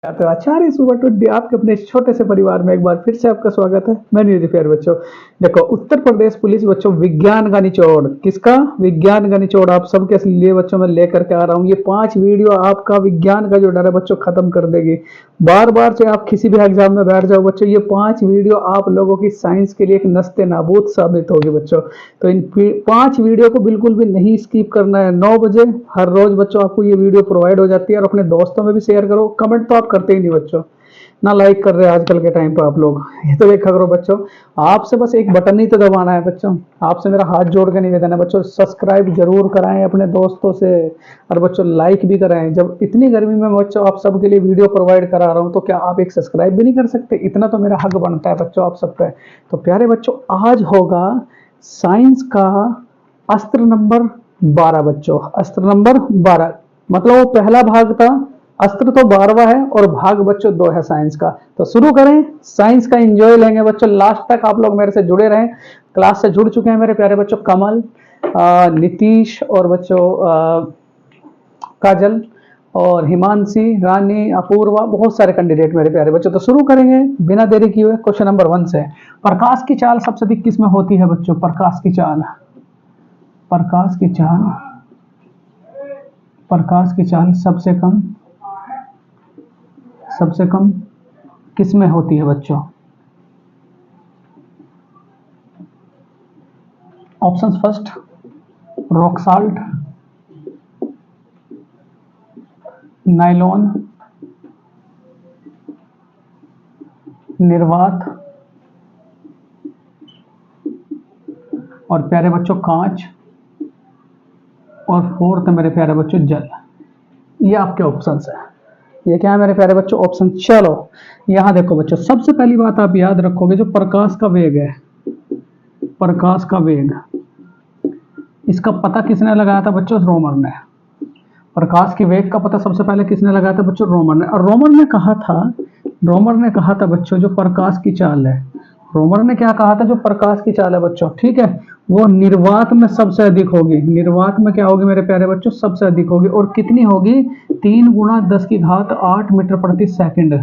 तो आचार्य सुबह टुड्डी आपके अपने इस छोटे से परिवार में एक बार फिर से आपका स्वागत है। मैं न्यूज प्यारे बच्चों, देखो उत्तर प्रदेश पुलिस बच्चों विज्ञान का निचोड़, किसका विज्ञान का निचोड़ आप सबके लिए बच्चों मैं लेकर के आ रहा हूँ। ये 5 वीडियो आपका विज्ञान का जो डर है बच्चों खत्म कर देगी। बार बार चाहे आप किसी भी एग्जाम में बैठ जाओ बच्चों, ये 5 वीडियो आप लोगों की साइंस के लिए एक नस्ते नाबूद साबित होगी बच्चों। तो इन 5 वीडियो को बिल्कुल भी नहीं स्किप करना है। 9 बजे हर रोज बच्चों आपको ये वीडियो प्रोवाइड हो जाती है, और अपने दोस्तों में भी शेयर करो। कमेंट तो आप करते ही नहीं बच्चों, ना लाइक कर रहे हैं आजकल के टाइम पे आप लोग। ये तो देखा करो बच्चों, आपसे बस एक बटन ही तो दबाना है बच्चों। आपसे मेरा हाथ जोड़ के निवेदन है बच्चों, सब्सक्राइब जरूर कराएं अपने दोस्तों से, और बच्चों लाइक भी कराएं। जब इतनी गर्मी में बच्चों आप सबके लिए वीडियो प्रोवाइड करा रहा हूं, तो क्या आप एक सब्सक्राइब भी नहीं कर सकते? इतना तो मेरा हक बनता है बच्चों आप सब पे। तो प्यारे बच्चों, आज होगा साइंस का अस्त्र नंबर 12 बच्चों। अस्त्र नंबर 12 मतलब वो पहला भाग था, अस्त्र तो 12वां है, और भाग बच्चों 2 है साइंस का। तो शुरू करें, साइंस का एंजॉय लेंगे बच्चों। लास्ट तक आप लोग मेरे से जुड़े रहें। क्लास से जुड़ चुके हैं मेरे प्यारे बच्चों कमल, नीतीश और बच्चों काजल और हिमांशी, रानी, अपूर्वा, बहुत सारे कैंडिडेट मेरे प्यारे बच्चों। तो शुरू करेंगे बिना देरी किए क्वेश्चन नंबर 1 से। प्रकाश की चाल सबसे अधिक किस में होती है बच्चों? प्रकाश की चाल, प्रकाश की चाल, प्रकाश की चाल सबसे कम किस में होती है बच्चों? Option first rock salt, nylon, निर्वात, और प्यारे बच्चों कांच, और फोर्थ मेरे प्यारे बच्चों जल। ये आपके ऑप्शंस है। ये क्या है मेरे प्यारे बच्चों? ऑप्शन। चलो यहां देखो बच्चों, सबसे पहली बात आप याद रखोगे, जो प्रकाश का वेग है, प्रकाश का वेग, इसका पता किसने लगाया था बच्चों? रोमर ने। प्रकाश के वेग का पता सबसे पहले किसने लगाया था बच्चों? रोमर ने। और रोमर ने कहा था बच्चों, जो प्रकाश की चाल है, रोमर ने क्या कहा था? जो प्रकाश की चाल है बच्चों, ठीक है, वो निर्वात में सबसे अधिक होगी। निर्वात में क्या होगी मेरे प्यारे बच्चों? सबसे अधिक होगी। और कितनी होगी? 3 गुना 10 की घात 8 मीटर प्रति सेकंड।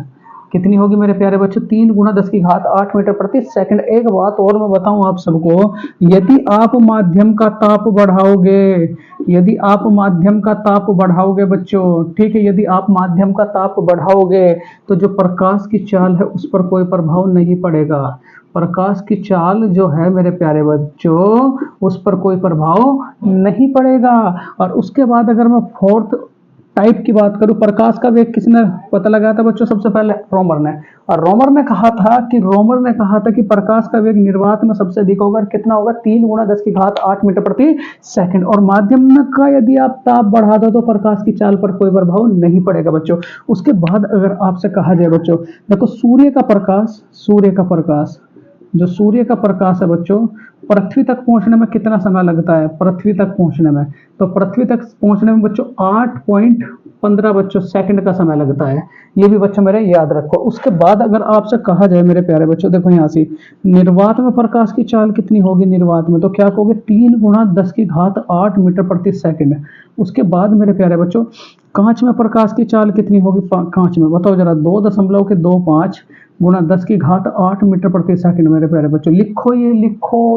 कितनी होगी मेरे प्यारे बच्चों? 3 गुना 10 की घात 8 मीटर प्रति सेकंड। एक बात और मैं बताऊं आप सबको, यदि आप माध्यम का ताप बढ़ाओगे, यदि आप माध्यम का ताप बढ़ाओगे बच्चों, ठीक है, यदि आप माध्यम का ताप बढ़ाओगे, तो जो प्रकाश की चाल है उस पर कोई प्रभाव नहीं पड़ेगा। प्रकाश की चाल जो है मेरे प्यारे बच्चों, उस पर कोई प्रभाव नहीं पड़ेगा। और उसके बाद अगर मैं फोर्थ टाइप की बात करूं, प्रकाश का वेग किसने पता लगाया था बच्चों? सबसे पहले रोमर ने। और रोमर ने कहा था कि प्रकाश का वेग निर्वात में सबसे अधिक होगा। कितना होगा? 3 गुना 10 की घात 8 मीटर प्रति सेकंड। और माध्यम का यदि आप ताप बढ़ा दो, तो प्रकाश की चाल पर कोई प्रभाव नहीं पड़ेगा बच्चों। उसके बाद अगर आपसे कहा जाए बच्चों, देखो जो सूर्य का प्रकाश है बच्चों, पृथ्वी तक पहुंचने में कितना समय लगता है? पृथ्वी तक पहुंचने में, तो पृथ्वी तक पहुंचने में बच्चों 8.15 बच्चों सेकंड का समय लगता है। ये भी बच्चों मेरे याद रखो। उसके बाद अगर आपसे कहा जाए मेरे प्यारे बच्चों, देखो यहाँ से निर्वात में प्रकाश की चाल कितनी होगी? निर्वात में तो क्या कहोगे? 3 गुना 10 की घात 8 मीटर प्रति सेकंड। उसके बाद मेरे प्यारे बच्चों, कांच में प्रकाश की चाल कितनी होगी? कांच में बताओ जरा, 2.25 गुना 10 की घात 8 मीटर प्रति सेकंड मेरे प्यारे बच्चों। लिखो,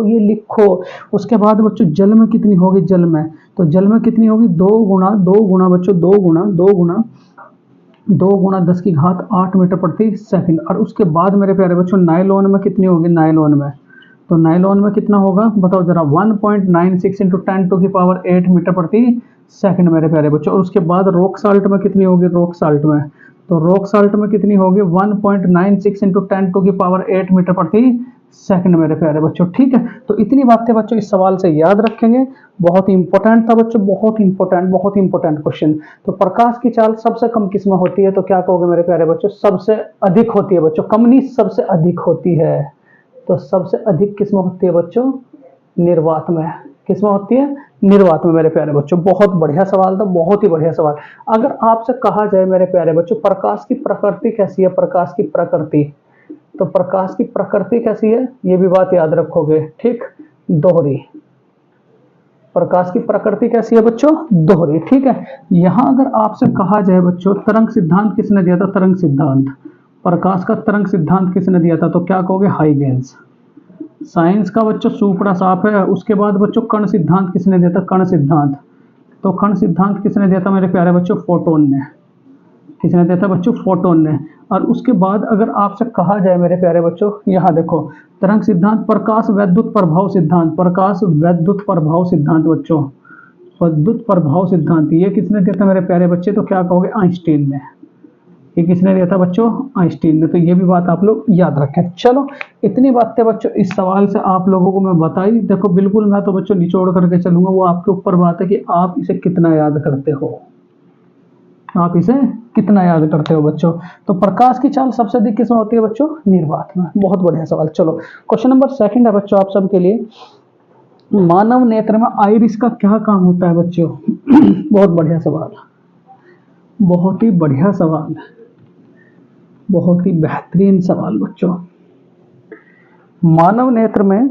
ये लिखो। उसके बाद बच्चों जल में कितनी होगी? जल में तो जल में कितनी होगी? 2 गुना बच्चों, 2 गुना 10 की घात 8 मीटर प्रति सेकंड। और उसके बाद मेरे प्यारे बच्चों नायलॉन में कितनी होगी? नायलॉन में तो नायलॉन में कितना होगा बताओ जरा? 1.96 इंटू 10⁸ मीटर प्रति सेकंड मेरे प्यारे बच्चों। और उसके बाद रॉक साल्ट में कितनी होगी? रॉक साल्ट में कितनी होगी? 1.96 इंटू 10⁸ मीटर प्रति सेकंड मेरे प्यारे बच्चों, ठीक है। तो इतनी बातें बच्चों इस सवाल से याद रखेंगे। बहुत ही इंपॉर्टेंट था बच्चों, बहुत इंपॉर्टेंट क्वेश्चन। तो प्रकाश की चाल सबसे कम किस में होती है? तो क्या कहोगे मेरे प्यारे बच्चों? सबसे अधिक होती है बच्चों, कम नहीं, सबसे अधिक होती है। तो सबसे अधिक किस में होती है बच्चों? निर्वात में। किस में होती है? निर्वात में मेरे प्यारे बच्चों। बहुत बढ़िया सवाल था, बहुत ही बढ़िया सवाल। अगर आपसे कहा जाए मेरे प्यारे बच्चों, प्रकाश की प्रकृति कैसी है? प्रकाश की प्रकृति, तो प्रकाश की प्रकृति कैसी है? ये भी बात याद रखोगे, ठीक। दोहरी, प्रकाश की प्रकृति कैसी है बच्चों? दोहरी। ठीक है, यहां अगर आपसे कहा जाए बच्चों तरंग सिद्धांत किसने दिया था? तरंग सिद्धांत, प्रकाश का तरंग सिद्धांत किसने दिया था? तो क्या कहोगे? हाइगेंस। साइंस का बच्चों सूपड़ा साफ है। उसके बाद बच्चों कण सिद्धांत किसने दिया था? कण सिद्धांत। तो कण सिद्धांत किसने दिया था मेरे प्यारे बच्चों? फोटोन ने। किसने दिया था बच्चों? फोटोन ने। और उसके बाद अगर आपसे कहा जाए मेरे प्यारे बच्चों, यहाँ देखो तरंग सिद्धांत, प्रकाश वैद्युत प्रभाव सिद्धांत, प्रकाश वैद्युत प्रभाव सिद्धांत बच्चों, वैद्युत प्रभाव सिद्धांत, ये किसने दिया था मेरे प्यारे बच्चे? तो क्या कहोगे? आइंस्टीन ने। ये किसने दिया था बच्चों? आइंस्टीन ने। तो ये भी बात आप लोग याद रखें। चलो, इतनी बातें बच्चों इस सवाल से आप लोगों को मैं बताई। देखो बिल्कुल मैं तो बच्चों निचोड़ करके चलूंगा, वो आपके ऊपर बात है कि आप इसे कितना याद करते हो, आप इसे कितना याद करते हो बच्चों। तो प्रकाश की चाल सबसे अधिक किसमें होती है बच्चों? निर्वात में। बहुत बढ़िया सवाल। चलो क्वेश्चन नंबर सेकंड है बच्चों आप सबके लिए, मानव नेत्र में आइरिस का क्या काम होता है बच्चों? बहुत बढ़िया सवाल, बहुत ही बढ़िया सवाल, बहुत ही बेहतरीन सवाल बच्चों। मानव नेत्र में,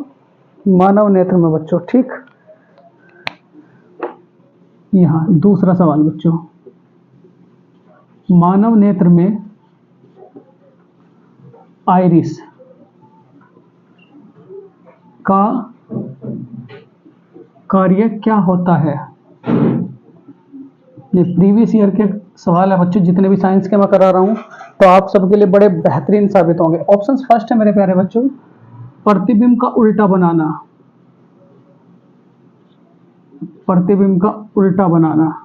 मानव नेत्र में बच्चों, ठीक, यहां दूसरा सवाल बच्चों, मानव नेत्र में आइरिस का कार्य क्या होता है? ये प्रीवियस ईयर के सवाल है बच्चों, जितने भी साइंस के मैं करा रहा हूं, तो आप सबके लिए बड़े बेहतरीन साबित होंगे। ऑप्शन फर्स्ट है मेरे प्यारे बच्चों, प्रतिबिंब का उल्टा बनाना, प्रतिबिंब का उल्टा बनाना।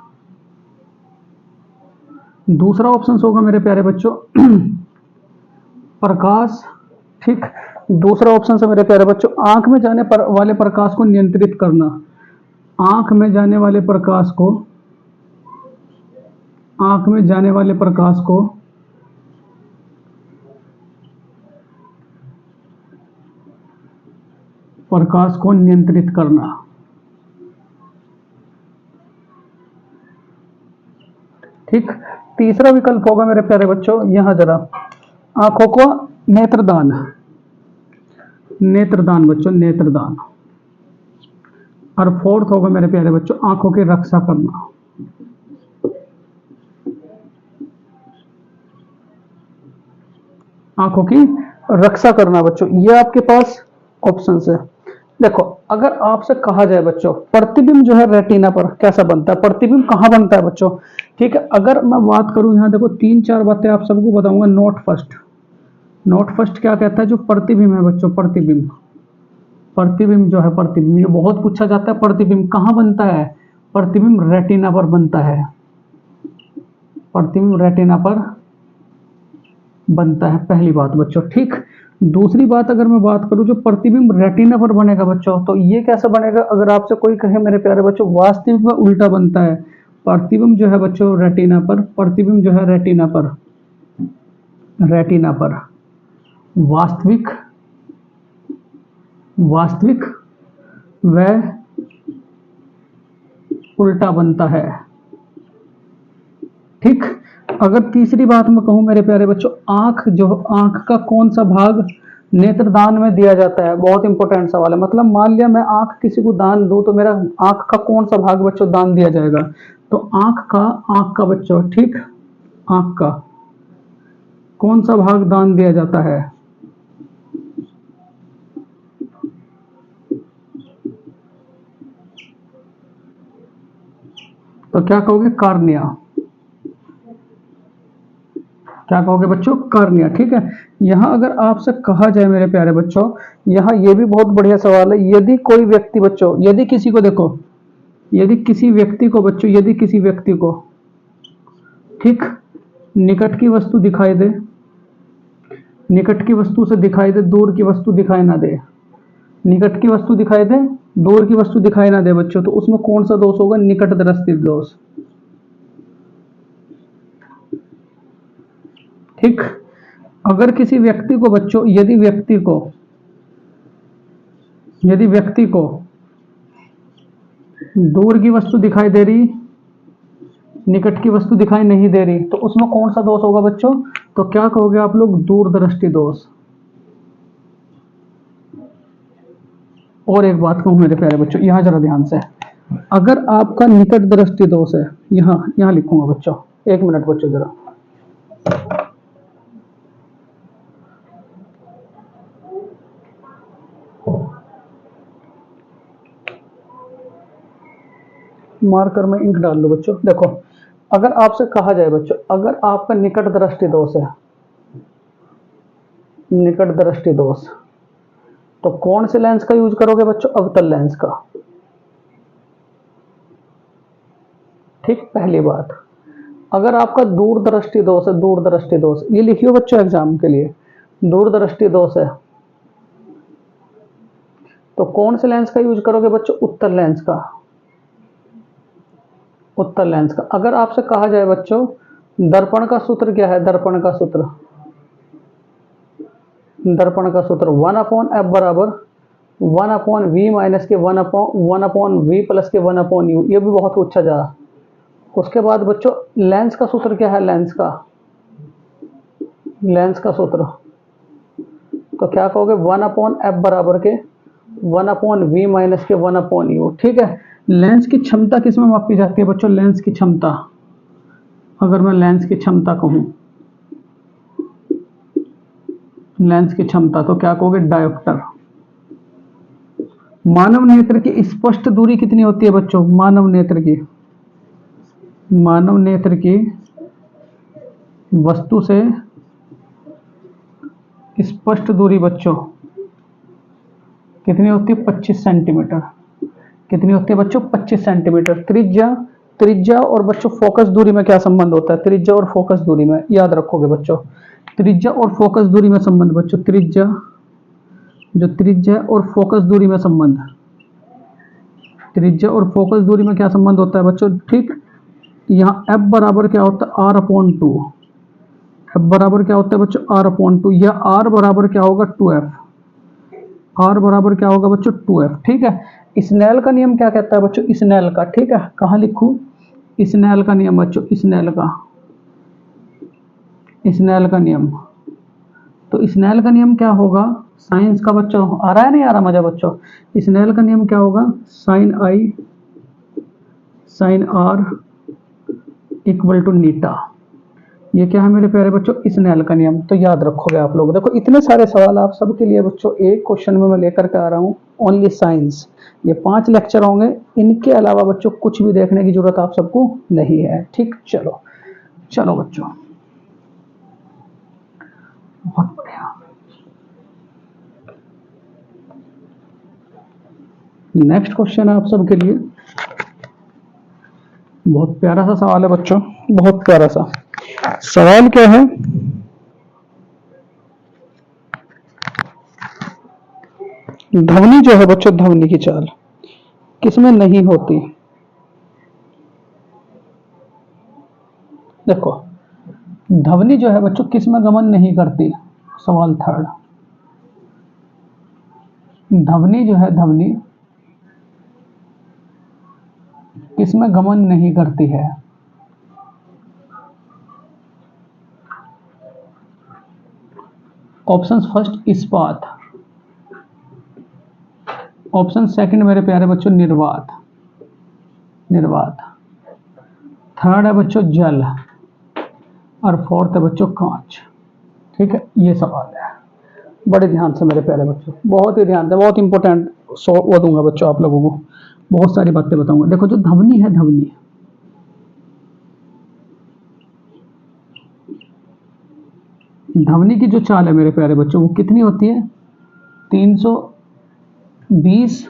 दूसरा ऑप्शन होगा मेरे प्यारे बच्चों प्रकाश, ठीक, दूसरा ऑप्शन है मेरे प्यारे बच्चों आंख में जाने पर वाले प्रकाश को नियंत्रित करना, आंख में जाने वाले प्रकाश को, आंख में जाने वाले प्रकाश को नियंत्रित करना। ठीक, तीसरा विकल्प होगा मेरे प्यारे बच्चों, यहां जरा, आंखों को नेत्रदान, नेत्रदान बच्चों, नेत्रदान। और फोर्थ होगा मेरे प्यारे बच्चों आंखों की रक्षा करना। आंखों की रक्षा करना बच्चों, ये आपके पास ऑप्शन है। देखो अगर आपसे कहा जाए बच्चों प्रतिबिंब जो है रेटिना पर कैसा बनता है, प्रतिबिंब कहां बनता है बच्चों? ठीक है, अगर मैं बात करूं यहां देखो तीन चार बातें आप सबको बताऊंगा। नोट फर्स्ट, नोट फर्स्ट क्या कहता है? जो प्रतिबिंब है बच्चों, प्रतिबिंब, प्रतिबिंब जो है, प्रतिबिंब ये बहुत पूछा जाता है। प्रतिबिंब कहां बनता है? प्रतिबिंब रेटिना पर बनता है, प्रतिबिंब रेटिना पर बनता है, पहली बात बच्चों। ठीक, दूसरी बात अगर मैं बात करूं जो प्रतिबिंब रेटिना पर बनेगा बच्चों, तो ये कैसे बनेगा? अगर आपसे कोई कहे मेरे प्यारे बच्चों वास्तविक में उल्टा बनता है, प्रतिबिंब जो है बच्चों रेटिना पर, प्रतिबिंब जो है रेटिना पर, रेटिना पर वास्तविक, वास्तविक व उल्टा बनता है। ठीक, अगर तीसरी बात मैं कहूं मेरे प्यारे बच्चों, आंख जो, आंख का कौन सा भाग नेत्रदान में दिया जाता है? बहुत इंपॉर्टेंट सवाल है। मतलब मान लिया मैं आंख किसी को दान दूं तो मेरा आंख का कौन सा भाग बच्चों दान दिया जाएगा? तो आंख का, आंख का बच्चों, ठीक, आंख का कौन सा भाग दान दिया जाता है? तो क्या कहोगे? कार्निया। क्या कहोगे बच्चों? कार्निया। ठीक है, यहां अगर आपसे कहा जाए मेरे प्यारे बच्चों, यहां ये भी बहुत बढ़िया सवाल है, यदि कोई व्यक्ति बच्चों, यदि किसी को, देखो यदि किसी व्यक्ति को बच्चों, यदि किसी व्यक्ति को, ठीक, निकट की वस्तु दिखाई दे, निकट की वस्तु से दिखाई दे, दूर की वस्तु दिखाई ना दे, निकट की वस्तु दिखाई दे, दूर की वस्तु दिखाई ना दे बच्चों, तो उसमें कौन सा दोष होगा? निकट दृष्टि दोष। ठीक, अगर किसी व्यक्ति को बच्चों, यदि व्यक्ति को, यदि व्यक्ति को दूर की वस्तु दिखाई दे रही, निकट की वस्तु दिखाई नहीं दे रही, तो उसमें कौन सा दोष होगा बच्चों? तो क्या कहोगे आप लोग? दूरदृष्टि दोष। और एक बात कहूं मेरे प्यारे बच्चों, यहां जरा ध्यान से, अगर आपका निकट दृष्टि दोष है, यहाँ यहाँ लिखूंगा बच्चों, 1 मिनट बच्चों जरा। मार्कर में इंक डाल लो बच्चों। देखो, अगर आपसे कहा जाए बच्चों, अगर आपका निकट दृष्टि दोष है, निकट दृष्टि दोष, तो कौन से लेंस का यूज करोगे बच्चों? अवतल लेंस का। ठीक, पहली बात। अगर आपका दूरदृष्टि दोष है, दूरदृष्टि दोष, ये लिखियो बच्चों एग्जाम के लिए, दूरदृष्टि दोष है, तो कौन से लेंस का यूज करोगे बच्चों? उत्तल लेंस का, उत्तल लेंस का। अगर आपसे कहा जाए बच्चों, दर्पण का सूत्र क्या है? दर्पण का सूत्र, दर्पण का सूत्र 1/f बराबर 1/v माइनस के 1/v प्लस के 1/u। ये भी बहुत ऊंचा जा। उसके बाद बच्चों लेंस का सूत्र क्या है? लेंस का, लेंस का सूत्र तो क्या कहोगे? 1/f बराबर के 1/v माइनस के 1/u। ठीक है। लेंस की क्षमता किसमें मापी जाती है बच्चों? लेंस की क्षमता, अगर मैं लेंस की क्षमता कहूं, लेंस की क्षमता, तो क्या कहोगे? डायोप्टर। मानव नेत्र की स्पष्ट दूरी कितनी होती है बच्चों? मानव नेत्र की, मानव नेत्र की वस्तु से स्पष्ट दूरी बच्चों कितनी होती है? 25 सेंटीमीटर। कितनी होती है बच्चों? 25 सेंटीमीटर। त्रिज्या, त्रिज्या और बच्चों फोकस दूरी में क्या संबंध होता है? त्रिज्या और फोकस दूरी में, याद रखोगे बच्चों, त्रिज्या और फोकस दूरी में संबंध बच्चों, त्रिज्या, जो त्रिज्या और फोकस दूरी में संबंध, त्रिज्या और फोकस दूरी में क्या संबंध होता है बच्चों? ठीक, यहाँ f बराबर क्या होता है? r/2। f बराबर क्या होता है बच्चों? r/2, या r बराबर क्या होगा? 2f। r बराबर क्या होगा बच्चों? 2f। ठीक है। स्नेल का नियम क्या कहता है बच्चों? स्नेल का, ठीक है, कहाँ लिखूं? स्नेल का नियम बच्चों, स्नेल का, स्नेल का नियम। तो स्नेल का नियम क्या होगा? साइंस का बच्चों आ रहा है, नहीं आ रहा मजा बच्चों? स्नेल का नियम क्या होगा? Sine I sine r equal to नीटा। ये क्या है मेरे प्यारे बच्चों? स्नेल का नियम। तो याद रखोगे आप लोग। देखो इतने सारे सवाल आप सबके लिए बच्चों एक क्वेश्चन में मैं लेकर के आ रहा हूँ, ओनली साइंस। ये 5 लेक्चर होंगे, इनके अलावा बच्चों कुछ भी देखने की जरूरत आप सबको नहीं है। ठीक, चलो चलो बच्चों, बहुत बढ़िया। नेक्स्ट क्वेश्चन है आप सबके लिए, बहुत प्यारा सा सवाल है बच्चों, बहुत प्यारा सा सवाल। क्या है? ध्वनि जो है बच्चों, ध्वनि की चाल किसमें नहीं होती? देखो, ध्वनि जो है बच्चों किसमें गमन नहीं करती? सवाल थर्ड, ध्वनि जो है, ध्वनि किसमें गमन नहीं करती है? ऑप्शन फर्स्ट इस्पात, ऑप्शन सेकंड मेरे प्यारे बच्चों निर्वात, निर्वात, थर्ड है बच्चों जल, और फोर्थ है बच्चों कांच। ठीक है, ये सवाल है, बड़े ध्यान से मेरे प्यारे बच्चों, बहुत ही ध्यान से, बहुत इंपॉर्टेंट वो दूंगा बच्चों आप लोगों को, बहुत सारी बातें बताऊंगा। देखो जो ध्वनि है, ध्वनि, ध्वनि की जो चाल है मेरे प्यारे बच्चों वो कितनी होती है? 320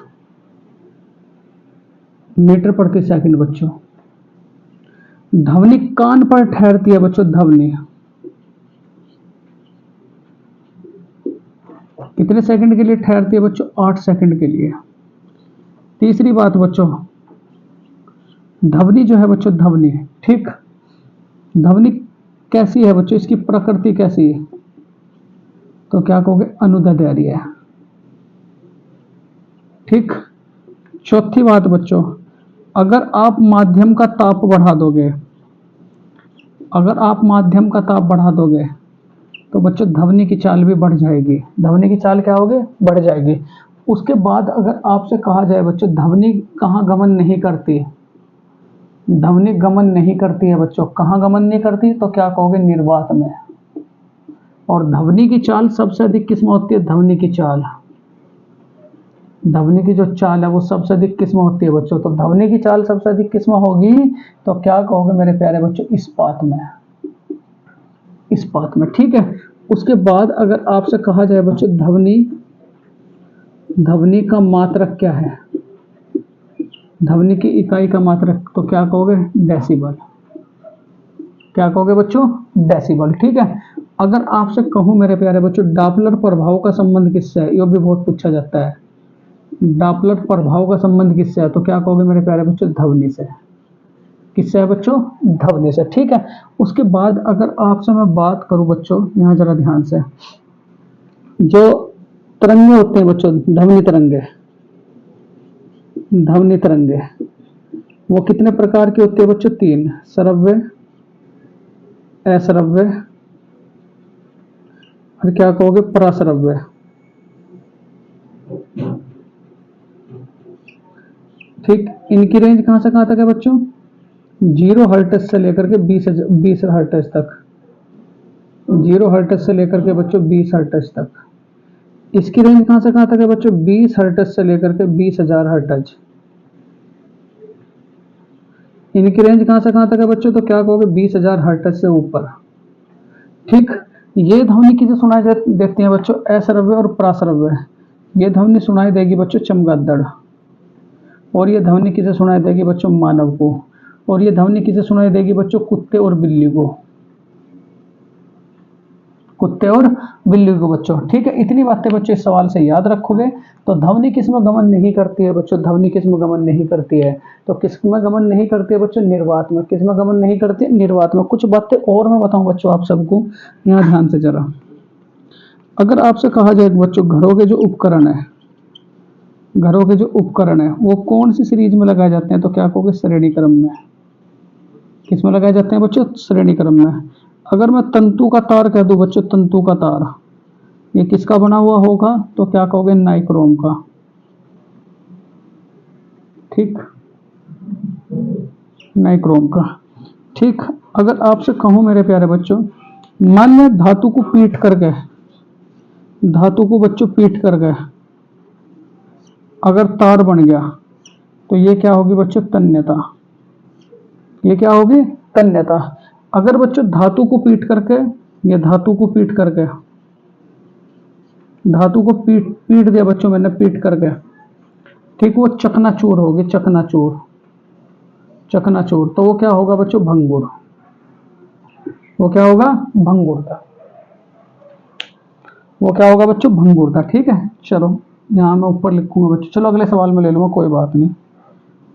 मीटर प्रति सेकंड बच्चों। ध्वनि कान पर ठहरती है बच्चों, ध्वनि कितने सेकंड के लिए ठहरती है बच्चों? 8 सेकंड के लिए। तीसरी बात बच्चों, ध्वनि जो है बच्चों, ध्वनि, ठीक, ध्वनि कैसी है बच्चों? इसकी प्रकृति कैसी है? तो क्या कहोगे? अनुदैर्ध्य है। ठीक। चौथी बात बच्चों, अगर आप माध्यम का ताप बढ़ा दोगे, अगर आप माध्यम का ताप बढ़ा दोगे तो बच्चों ध्वनि की चाल भी बढ़ जाएगी। ध्वनि की चाल क्या होगी? बढ़ जाएगी। उसके बाद अगर आपसे कहा जाए बच्चों ध्वनि कहाँ गमन नहीं करती, ध्वनि गमन नहीं करती है बच्चों, कहाँ गमन नहीं करती, तो क्या कहोगे, निर्वात में। और ध्वनि की चाल सबसे अधिक किस में होती है, ध्वनि की चाल, ध्वनि की जो चाल है वो सबसे अधिक किस में होती है बच्चों, तो ध्वनि की चाल सबसे अधिक किस में होगी, तो क्या कहोगे मेरे प्यारे बच्चों, इस्पात में, इस्पात में, ठीक है। उसके बाद अगर आपसे कहा जाए बच्चों ध्वनि, ध्वनि का मात्रक क्या है, ध्वनि की इकाई का मात्रक, तो क्या कहोगे, डेसिबल, क्या कहोगे बच्चों, डेसिबल, ठीक है। अगर आपसे कहूं मेरे प्यारे बच्चों डॉपलर प्रभाव का संबंध किससे है, ये भी बहुत पूछा जाता है, डॉपलर प्रभाव का संबंध किससे है, तो क्या कहोगे मेरे प्यारे बच्चों, ध्वनि से, किससे है बच्चों, ध्वनि से, ठीक है। उसके बाद अगर आपसे मैं बात करूं बच्चों, यहाँ जरा ध्यान से, जो तरंगे होते हैं बच्चों, ध्वनि तरंगे, ध्वनि तरंगे वो कितने प्रकार की होती है बच्चों, तीन, श्रव्य, अश्रव्य और क्या कहोगे, पराश्रव्य, ठीक। इनकी रेंज कहां से कहां तक है बच्चों, 0 हर्ट्ज से लेकर के 20 हर्ट्ज तक, 0 हर्ट्ज से लेकर के बच्चों 20 हर्ट्ज तक। इसकी रेंज कहां से कहां तक है बच्चों, 20 हर्ट्ज से लेकर के 20,000 हर्ट्ज। इनकी रेंज कहां से कहां तक है बच्चों, तो क्या कहोगे, 20,000 हर्ट्ज से ऊपर, ठीक। ये ध्वनि किसे सुनाई देती है बच्चों, अश्रव्य और पराश्रव्य। ये ध्वनि सुनाई देगी बच्चों चमगादड़, और ये ध्वनि किसे सुनाई देगी बच्चों, मानव को, और ये ध्वनि किसे सुनाई देगी बच्चों, कुत्ते और बिल्ली को, कुत्ते और बिल्ली को बच्चों, ठीक है। इतनी बातें बच्चों इस सवाल से याद रखोगे। तो ध्वनि किस में गमन नहीं करती है बच्चों, ध्वनि किस में गमन नहीं करती है, तो किस में गमन नहीं करती है बच्चों, निर्वात में, किस में गमन नहीं करती है, निर्वात में। कुछ बातें और मैं बताऊं बच्चों आप सबको, यहाँ ध्यान से जरा, अगर आपसे कहा जाए बच्चों घरों के जो उपकरण है, घरों के जो उपकरण है वो कौन सी सीरीज में लगाए जाते हैं, तो क्या कहोगे, श्रेणी क्रम में, किस में लगाए जाते हैं बच्चों, श्रेणी क्रम में। अगर मैं तंतु का तार कह दूं बच्चों, तंतु का तार, ये किसका बना हुआ होगा, तो क्या कहोगे, नाइक्रोम का, ठीक, नाइक्रोम का, ठीक। अगर आपसे कहूं मेरे प्यारे बच्चों, मान लो धातु को पीट करके, धातु को बच्चों पीट करके अगर तार बन गया, तो ये क्या होगी बच्चों, तन्यता, ये क्या होगी, तन्यता। अगर बच्चों धातु को पीट करके, ये धातु को पीट करके, धातु को पीट दिया बच्चों मैंने, पीट करके, ठीक, वो चकनाचूर होगी, चकनाचूर, चकनाचूर, तो वो क्या होगा बच्चों, भंगुर, वो क्या होगा, भंगुरता, वो क्या होगा बच्चों, भंगुरता, ठीक है। चलो यहाँ मैं ऊपर लिखूंगा बच्चों, चलो अगले सवाल में ले लूंगा, कोई बात नहीं,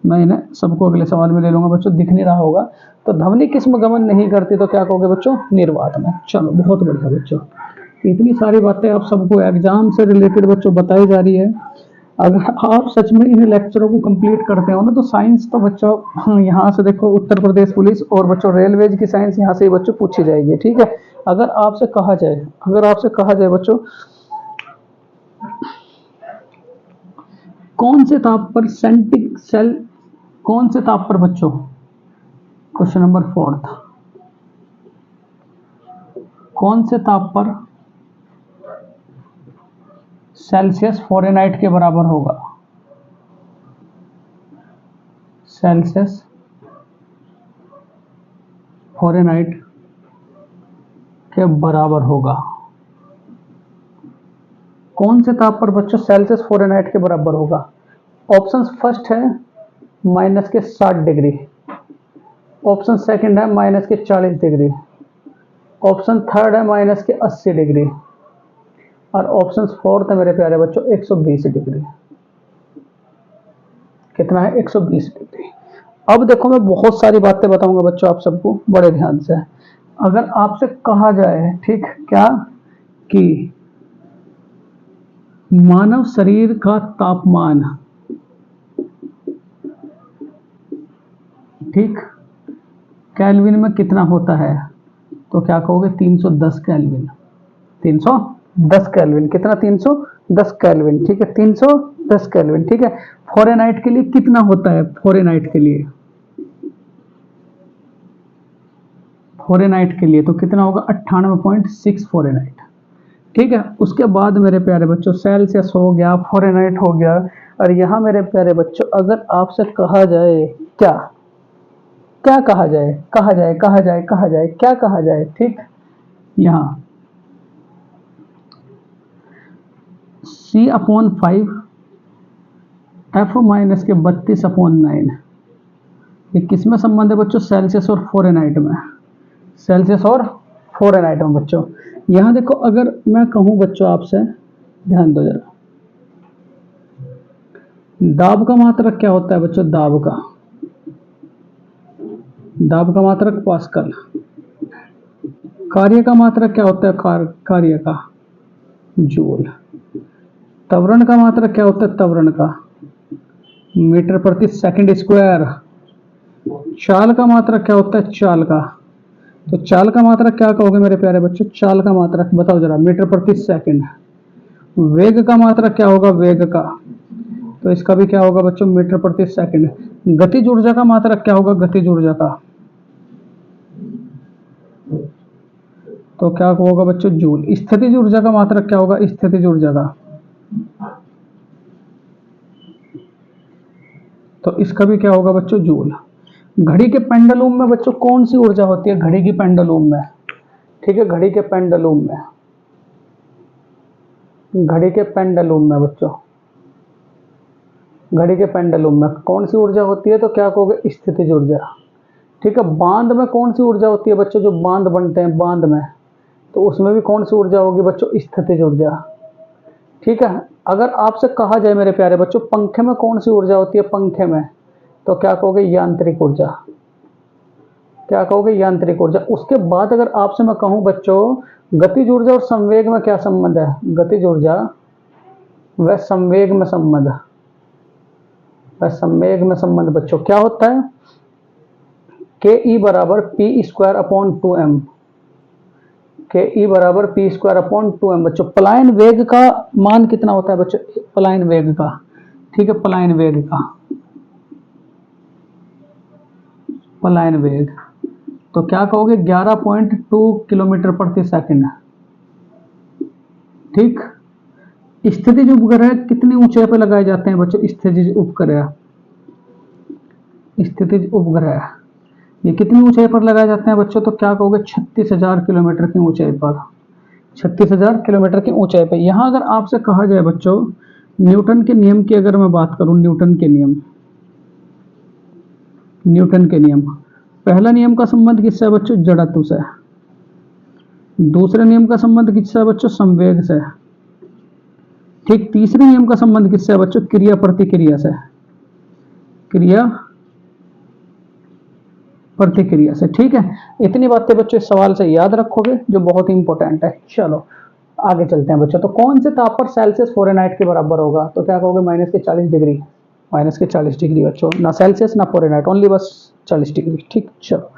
मैं इन्हें सबको अगले सवाल में ले लूंगा बच्चों, दिख नहीं रहा होगा। तो ध्वनि किस में गमन नहीं करती, तो क्या कहोगे बच्चों, निर्वात में। चलो बहुत बढ़िया बच्चों, इतनी सारी बातें आप सबको एग्जाम से रिलेटेड बच्चों बताई जा रही है। अगर आप सच में इन लेक्चरों को कंप्लीट करते हो ना, तो साइंस तो बच्चों, हाँ, यहाँ से देखो उत्तर प्रदेश पुलिस और बच्चों रेलवेज की साइंस यहाँ से ही बच्चों पूछी जाएगी, ठीक है। अगर आपसे कहा जाए, अगर आपसे कहा जाए बच्चों कौन से ताप पर सेंटिक सेल, कौन से ताप पर बच्चों, क्वेश्चन नंबर 4, कौन से ताप पर सेल्सियस फ़ारेनहाइट के बराबर होगा, सेल्सियस फ़ारेनहाइट के बराबर होगा, कौन से ताप पर बच्चों सेल्सियस फ़ारेनहाइट के बराबर होगा। ऑप्शन फर्स्ट है -60 डिग्री, ऑप्शन सेकंड है -40 डिग्री, ऑप्शन थर्ड है -80 डिग्री, और ऑप्शन फोर्थ है मेरे प्यारे बच्चों 120 डिग्री। कितना है, 120 डिग्री। अब देखो मैं बहुत सारी बातें बताऊंगा बच्चों आप सबको, बड़े ध्यान से। अगर आपसे कहा जाए, ठीक, क्या कि मानव शरीर का तापमान, ठीक, केल्विन में कितना होता है, तो क्या कहोगे, 310 केल्विन, 310 केल्विन, कितना, 10 केल्विन, ठीक है, 310 केल्विन, ठीक है। फ़ारेनहाइट के लिए कितना होता है? फ़ारेनहाइट के लिए, फ़ारेनहाइट के लिए तो कितना होगा? 98.6 फ़ारेनहाइट, ठीक है। उसके बाद मेरे प्यारे बच्चों सेल्सियस हो गया, फ़ारेनहाइट हो गया, और यहाँ मेरे प्यारे बच्चों अगर आपसे कहा जाए क्या, क्या कहा जाए, कहा जाए, कहा जाए, कहा जाए, क्या कहा जाए, ठीक, यहाँ C/5 F माइनस के 32/9, ये किस में संबंध है बच्चों? सेल्सियस और फ़ारेनहाइट में, सेल्सियस और फ़ारेनहाइट में बच्चों। यहाँ देखो अगर मैं कहूँ बच्चों आपसे, ध्यान दो जरा, दाब का मात्रक क्या होता है बच्चों? दाब का, दाब का मात्रक पास्कल। कार्य का मात्रक क्या होता है? कार्य का जूल। त्वरण का मात्रक क्या होता है? त्वरण का मीटर प्रति सेकंड स्क्वायर। चाल का मात्रक क्या होता है? चाल का, तो चाल का मात्रक क्या कहोगे मेरे प्यारे बच्चों? चाल का मात्रक बताओ जरा, मीटर प्रति सेकंड। वेग का मात्रक क्या होगा? वेग का, तो इसका भी क्या होगा बच्चों? मीटर प्रति सेकंड। गतिज ऊर्जा का मात्रक क्या होगा? गतिज ऊर्जा का, तो क्या होगा बच्चों? जूल। स्थितिज ऊर्जा का मात्रक क्या होगा? स्थितिज ऊर्जा का, तो इसका भी क्या होगा बच्चों? जूल। घड़ी के पेंडुलम में बच्चों कौन सी ऊर्जा होती है? घड़ी की पेंडुलम में, ठीक है, घड़ी के पेंडुलम में, घड़ी के पेंडुलम में बच्चों, घड़ी के पेंडुलम में कौन सी ऊर्जा होती है? तो क्या कहोगे? स्थितिज ऊर्जा, ठीक है। बांध में कौन सी ऊर्जा होती है बच्चों? जो बांध बनते हैं बांध में, तो उसमें भी कौन सी ऊर्जा होगी बच्चों? स्थितिज ऊर्जा, ठीक है। अगर आपसे कहा जाए मेरे प्यारे बच्चों पंखे में कौन सी ऊर्जा होती है? पंखे में, तो क्या कहोगे? यांत्रिक ऊर्जा, क्या कहोगे? यांत्रिक ऊर्जा। उसके बाद अगर आपसे मैं कहूं बच्चों गतिज ऊर्जा और संवेग में क्या संबंध है? गतिज ऊर्जा व संवेग में संबंध, व संवेग में संबंध बच्चों क्या होता है? के ई बराबर P²/2m, के ई बराबर P²/2m बच्चों। पलायन वेग का मान कितना होता है बच्चों? पलायन वेग का, ठीक है, पलायन वेग का, पलायन वेग, तो क्या कहोगे? 11.2 किलोमीटर प्रति सेकंड, ठीक। स्थितिज उपग्रह कितनी ऊंचाई पर लगाए जाते हैं बच्चों? स्थितिज उपग्रह, स्थितिज उपग्रह ये कितनी ऊंचाई पर लगाए जाते हैं बच्चों? तो क्या कहोगे? 36,000 किलोमीटर की ऊंचाई पर, 36,000 किलोमीटर की ऊंचाई पर। यहां अगर आपसे कहा जाए बच्चों न्यूटन के नियम की अगर मैं बात करूं, न्यूटन के नियम, न्यूटन के नियम, पहला नियम का संबंध किससे है बच्चों? जड़त्व से। दूसरे नियम का संबंध किससे है बच्चों? संवेग से, ठीक। तीसरे नियम का संबंध किससे है बच्चों? क्रिया प्रतिक्रिया से, क्रिया प्रतिक्रिया से, ठीक है। इतनी बातें बच्चों इस सवाल से याद रखोगे जो बहुत ही इंपॉर्टेंट है। चलो आगे चलते हैं बच्चों। तो कौन से ताप पर सेल्सियस फ़ारेनहाइट के बराबर होगा? तो क्या कहोगे? -40 डिग्री, -40 डिग्री बच्चों, ना सेल्सियस ना फ़ारेनहाइट, ओनली बस 40 डिग्री, ठीक। चलो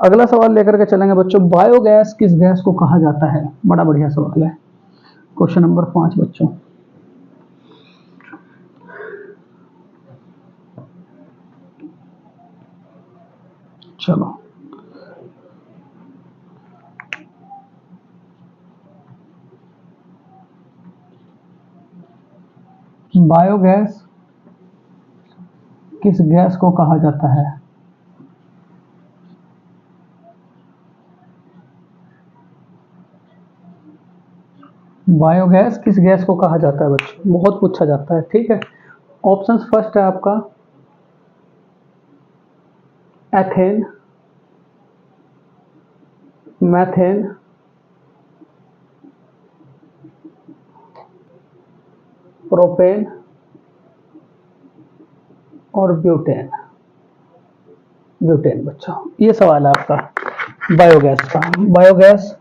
अगला सवाल लेकर के चलेंगे बच्चों। बायोगैस किस गैस को कहा जाता है? बड़ा बढ़िया सवाल है, क्वेश्चन नंबर 5 बच्चों। चलो बायोगैस किस गैस को कहा जाता है? बायोगैस किस गैस को कहा जाता है बच्चों? बहुत पूछा जाता है, ठीक है। ऑप्शन फर्स्ट है आपका एथेन, मैथेन, प्रोपेन और ब्यूटेन, ब्यूटेन बच्चों। ये सवाल है आपका बायोगैस का। बायोगैस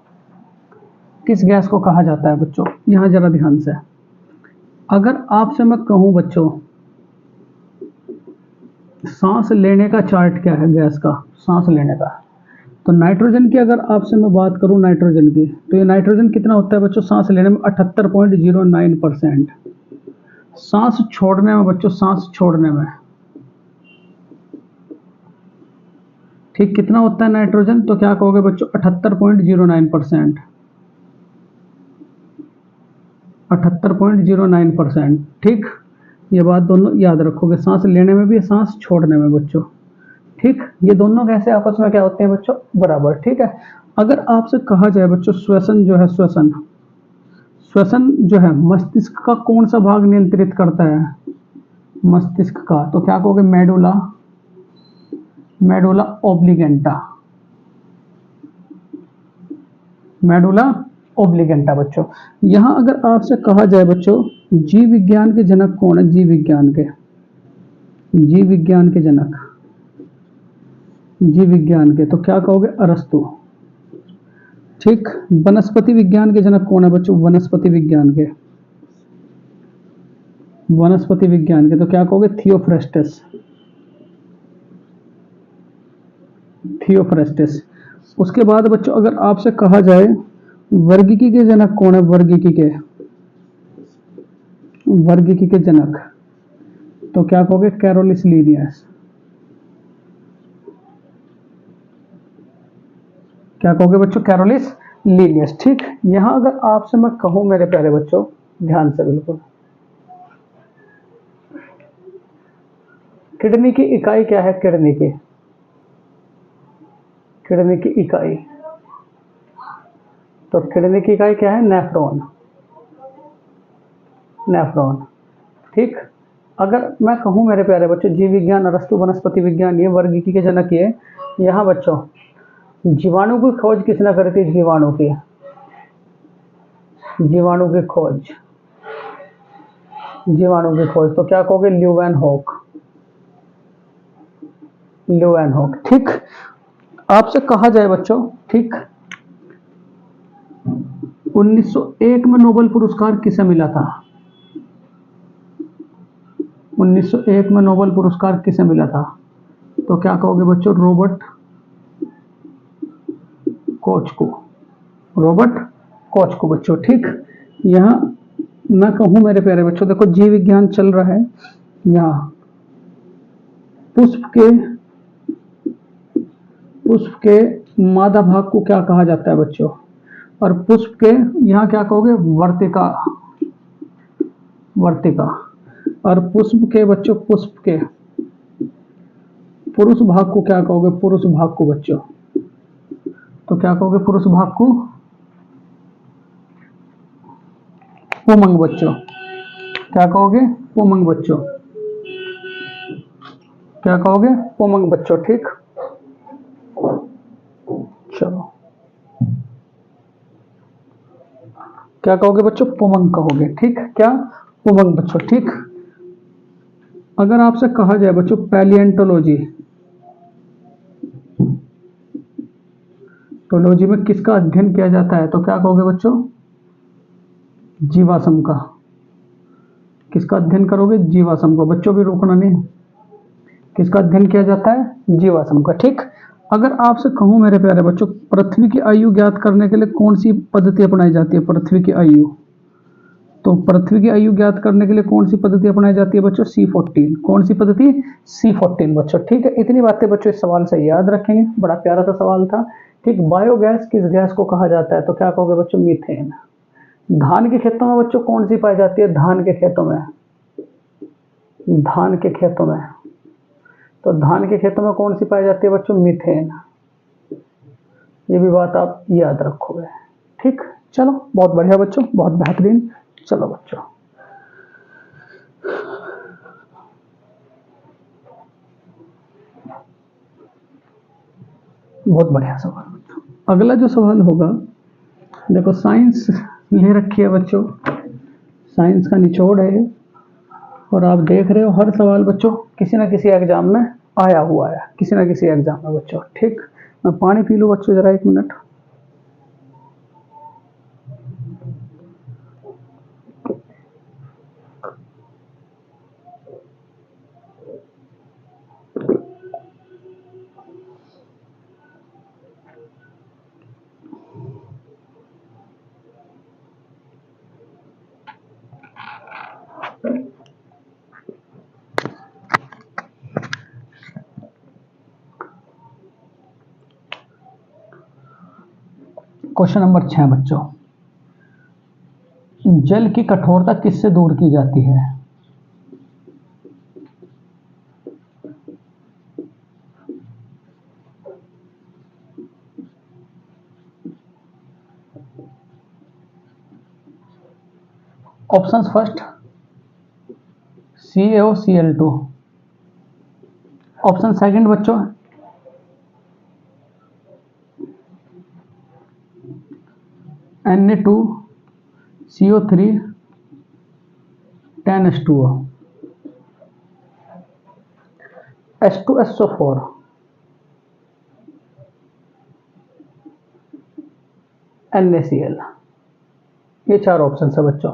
किस गैस को कहा जाता है बच्चों? यहां जरा ध्यान से, अगर आपसे मैं कहूं बच्चों सांस लेने का चार्ट क्या है गैस का? सांस लेने का, तो नाइट्रोजन की अगर आपसे मैं बात करूं नाइट्रोजन की, तो ये नाइट्रोजन कितना होता है बच्चों सांस लेने में 78.09%। सांस छोड़ने में बच्चों, सांस छोड़ने में ठीक कितना होता है नाइट्रोजन, तो क्या कहोगे बच्चों 78.09%। 78.09%। ठीक, ये बात दोनों याद रखोगे, सांस लेने में भी सांस छोड़ने में बच्चों। ठीक, ये दोनों कैसे आपस में क्या होते हैं बच्चों, बराबर। ठीक है, अगर आपसे कहा जाए बच्चों श्वसन जो है, श्वसन श्वसन जो है मस्तिष्क का कौन सा भाग नियंत्रित करता है, मस्तिष्क का, तो क्या कहोगे मेडुला, मेडुला ओब्लिगेंटा, मेडुला ओब्लिगेंटा बच्चों। यहां अगर आपसे कहा जाए बच्चों जीव विज्ञान के जनक कौन है, जीव विज्ञान के, जीव विज्ञान के जनक, जीव विज्ञान के, तो क्या कहोगे अरस्तु। ठीक, वनस्पति विज्ञान के जनक कौन है बच्चों, वनस्पति विज्ञान के, वनस्पति विज्ञान के, तो क्या कहोगे थियोफ्रेस्टस, थियोफ्रेस्टस। उसके बाद बच्चों अगर आपसे कहा जाए वर्गीकी के जनक कौन है, वर्गीकी के, वर्गीकी के जनक, तो क्या कहोगे कैरोलिस लीनियस, क्या कहोगे बच्चों कैरोलिस लीनियस। ठीक, यहां अगर आपसे मैं कहूं मेरे प्यारे बच्चों, ध्यान से बिल्कुल, किडनी की इकाई क्या है, किडनी की, किडनी की इकाई, तो किडनी की इकाई क्या है, नेफ्रॉन, नेफ्रॉन। ठीक, अगर मैं कहूं मेरे प्यारे बच्चों जीव विज्ञान अरस्तु, वनस्पति विज्ञान ये, वर्गीकी के जनक ये, यहाँ बच्चों जीवाणु की खोज किसने करी थी, जीवाणु की, जीवाणु की खोज, जीवाणु की खोज, तो क्या कहोगे ल्यूवेनहॉक, ल्यूवेनहॉक। ठीक, आपसे कहा जाए बच्चों, ठीक 1901 में नोबेल पुरस्कार किसे मिला था, 1901 में नोबेल पुरस्कार किसे मिला था, तो क्या कहोगे बच्चों रॉबर्ट कोच को, रॉबर्ट कोच को बच्चों। ठीक, यहाँ मैं कहूँ मेरे प्यारे बच्चों, देखो जीव विज्ञान चल रहा है, यहाँ पुष्प के, पुष्प के मादा भाग को क्या कहा जाता है बच्चों, और पुष्प के यहाँ क्या कहोगे वर्तिका, वर्तिका, और पुष्प के बच्चों, पुष्प के पुरुष भाग को क्या कहोगे, पुरुष भाग को बच्चों, तो क्या कहोगे पुरुष भाग को पुमंग बच्चों, क्या कहोगे पुमंग बच्चों, क्या कहोगे पुमंग बच्चों। ठीक, चलो क्या कहोगे बच्चों, पुमंग कहोगे। ठीक, क्या पुमंग बच्चों। ठीक, अगर आपसे कहा जाए बच्चों पैलियंटोलॉजी, टोलॉजी में किसका अध्ययन किया जाता है, तो क्या कहोगे बच्चों जीवाश्म का, किसका अध्ययन करोगे, जीवाश्म को बच्चों भी रोकना नहीं, किसका अध्ययन किया जाता है, जीवाश्म का। ठीक, अगर आपसे कहूं मेरे प्यारे बच्चों पृथ्वी की आयु ज्ञात करने के लिए कौन सी पद्धति अपनाई जाती है, पृथ्वी की आयु, तो पृथ्वी की आयु ज्ञात करने के लिए कौन सी पद्धति अपनाई जाती है बच्चों, C14, कौन सी पद्धति, C14 बच्चों। ठीक है, इतनी बातें बच्चों इस सवाल से याद रखेंगे, बड़ा प्यारा सा सवाल था। ठीक, बायोगैस किस गैस को कहा जाता है, तो क्या कहोगे बच्चों मीथेन। धान के खेतों में बच्चों कौन सी पाई जाती है, धान के खेतों में, धान के खेतों में, तो धान के खेतों में कौन सी पाई जाती है बच्चों, मीथेन। ये भी बात आप याद रखोगे। ठीक, चलो बहुत बढ़िया बच्चों, बहुत बेहतरीन। चलो बच्चों, बहुत बढ़िया सवाल बच्चों। अगला जो सवाल होगा, देखो साइंस ले रखी है बच्चों, साइंस का निचोड़ है, और आप देख रहे हो हर सवाल बच्चों किसी ना किसी एग्जाम में आया हुआ है, किसी ना किसी एग्जाम में बच्चों। ठीक, मैं पानी पी लूँ बच्चों जरा 1 मिनट। क्वेश्चन नंबर 6 बच्चों, जल की कठोरता किससे दूर की जाती है? Options first CaOCl2, option second बच्चों Na2CO3 10H2O, H2SO4, NaCl। ये 4 ऑप्शन है बच्चों।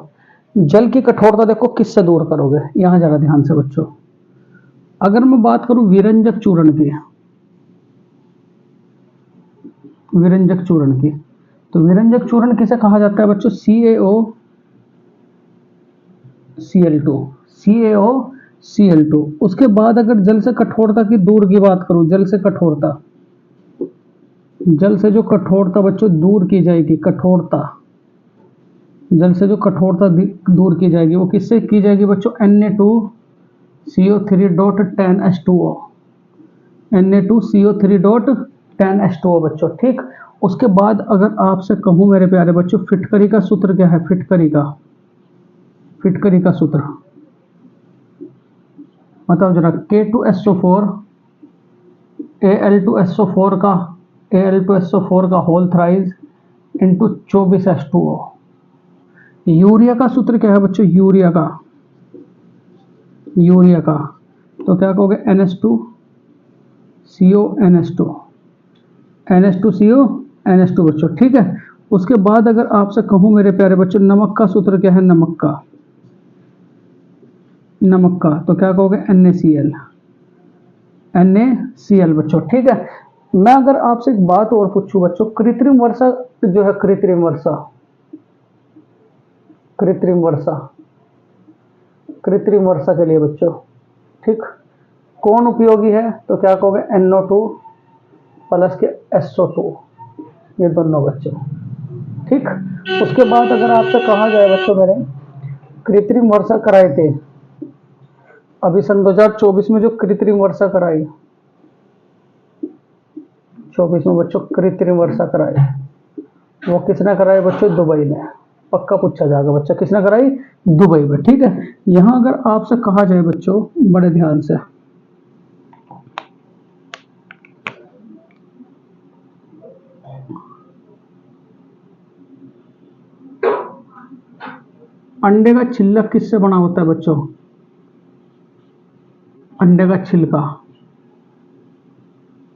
जल की कठोरता देखो किससे दूर करोगे, यहां जरा ध्यान से बच्चों। अगर मैं बात करूं विरंजक चूर्ण की, विरंजक चूर्ण की, तो विरंजक चूर्ण किसे कहा जाता है बच्चों? CaOCl2। उसके बाद अगर जल से कठोरता की दूर की बात करूं, जल से कठोरता, जल से जो कठोरता बच्चों दूर की जाएगी, कठोरता, जल से जो कठोरता दूर की जाएगी वो किससे की जाएगी बच्चों? Na2CO3.10H2O, Na2CO3.10H2O बच्चों। ठीक, उसके बाद अगर आपसे कहूं मेरे प्यारे बच्चों, फिटकरी का सूत्र क्या है? फिटकरी का सूत्र बताओ जरा। K2SO4 Al2SO4 का whole thrice into 24H2O। Urea का सूत्र क्या है बच्चों? यूरिया का तो क्या कहोगे? NH2CO बच्चों। ठीक है, उसके बाद अगर आपसे कहूं मेरे प्यारे बच्चों, नमक का सूत्र क्या है? नमक का तो क्या कहोगे? NaCl बच्चों। ठीक है, मैं अगर आपसे एक बात और पूछूं बच्चों, कृत्रिम वर्षा जो है, कृत्रिम वर्षा के लिए बच्चों, ठीक, कौन उपयोगी है? तो क्या कहोगे? NO2 प्लस के SO2, ये दोनों बच्चों। ठीक, उसके बाद अगर आपसे कहा जाए बच्चों, मेरे कृत्रिम वर्षा कराए थे अभी सन 2024 में, जो कृत्रिम वर्षा कराई, 24 में बच्चों कृत्रिम वर्षा कराई, वो किसने कराई बच्चों? दुबई ने। पक्का पूछा जाएगा बच्चा, किसने कराई? दुबई में। ठीक है, यहां अगर आपसे कहा जाए बच्चों, बड़े ध्यान से, अंडे का छिलक किससे बना होता है बच्चों? अंडे का छिलका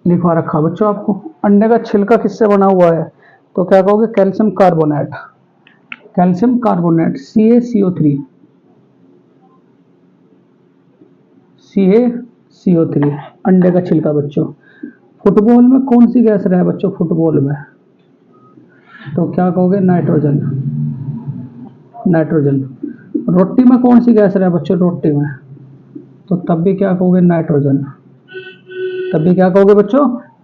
लिखवा रखा बच्चों आपको। अंडे का छिलका किससे बना हुआ है? तो क्या कहोगे? कैल्शियम कार्बोनेट, CaCO3, अंडे का छिलका बच्चों। फुटबॉल में कौन सी गैस रहा है बच्चों? फुटबॉल में तो क्या कहोगे? नाइट्रोजन। रोटी में कौन सी गैस रहा है बच्चों? रोटी में तो तब भी क्या कहोगे? नाइट्रोजन।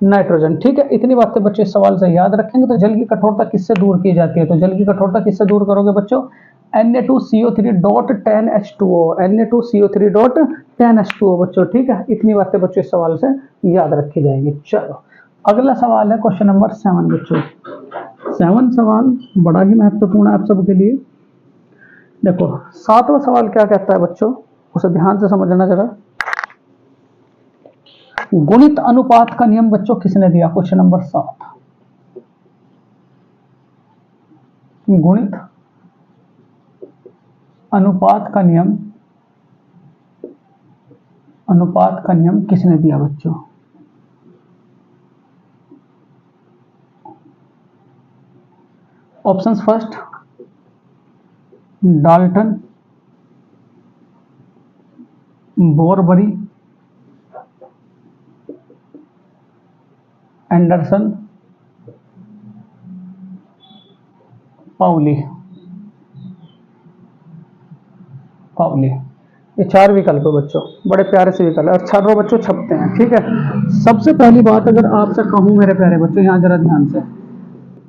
नाइट्रोजन। ठीक है, इतनी बातें बच्चे इस सवाल से याद रखेंगे। तो जल की कठोरता किससे दूर की जाती है? तो जल की कठोरता किससे दूर करोगे बच्चों? Na2CO3.10H2O बच्चों। ठीक है, इतनी बातें बच्चों इस सवाल से याद रखी जाएंगी। चलो, अगला सवाल है क्वेश्चन नंबर 7 बच्चों। 7 सवाल बड़ा ही महत्वपूर्ण है आप सबके लिए। देखो 7वां सवाल क्या कहता है बच्चों, उसे ध्यान से समझना जरा। गुणित अनुपात का नियम बच्चों किसने दिया? क्वेश्चन नंबर 7, गुणित अनुपात का नियम किसने दिया बच्चों? ऑप्शंस फर्स्ट डाल्टन, बोरबरी, एंडरसन, पाउली। ये 4 विकल्प है बच्चों, बड़े प्यारे से विकल्प है और चारों बच्चों छपते हैं। ठीक है, सबसे पहली बात अगर आपसे कहूं मेरे प्यारे बच्चों, यहां जरा ध्यान से,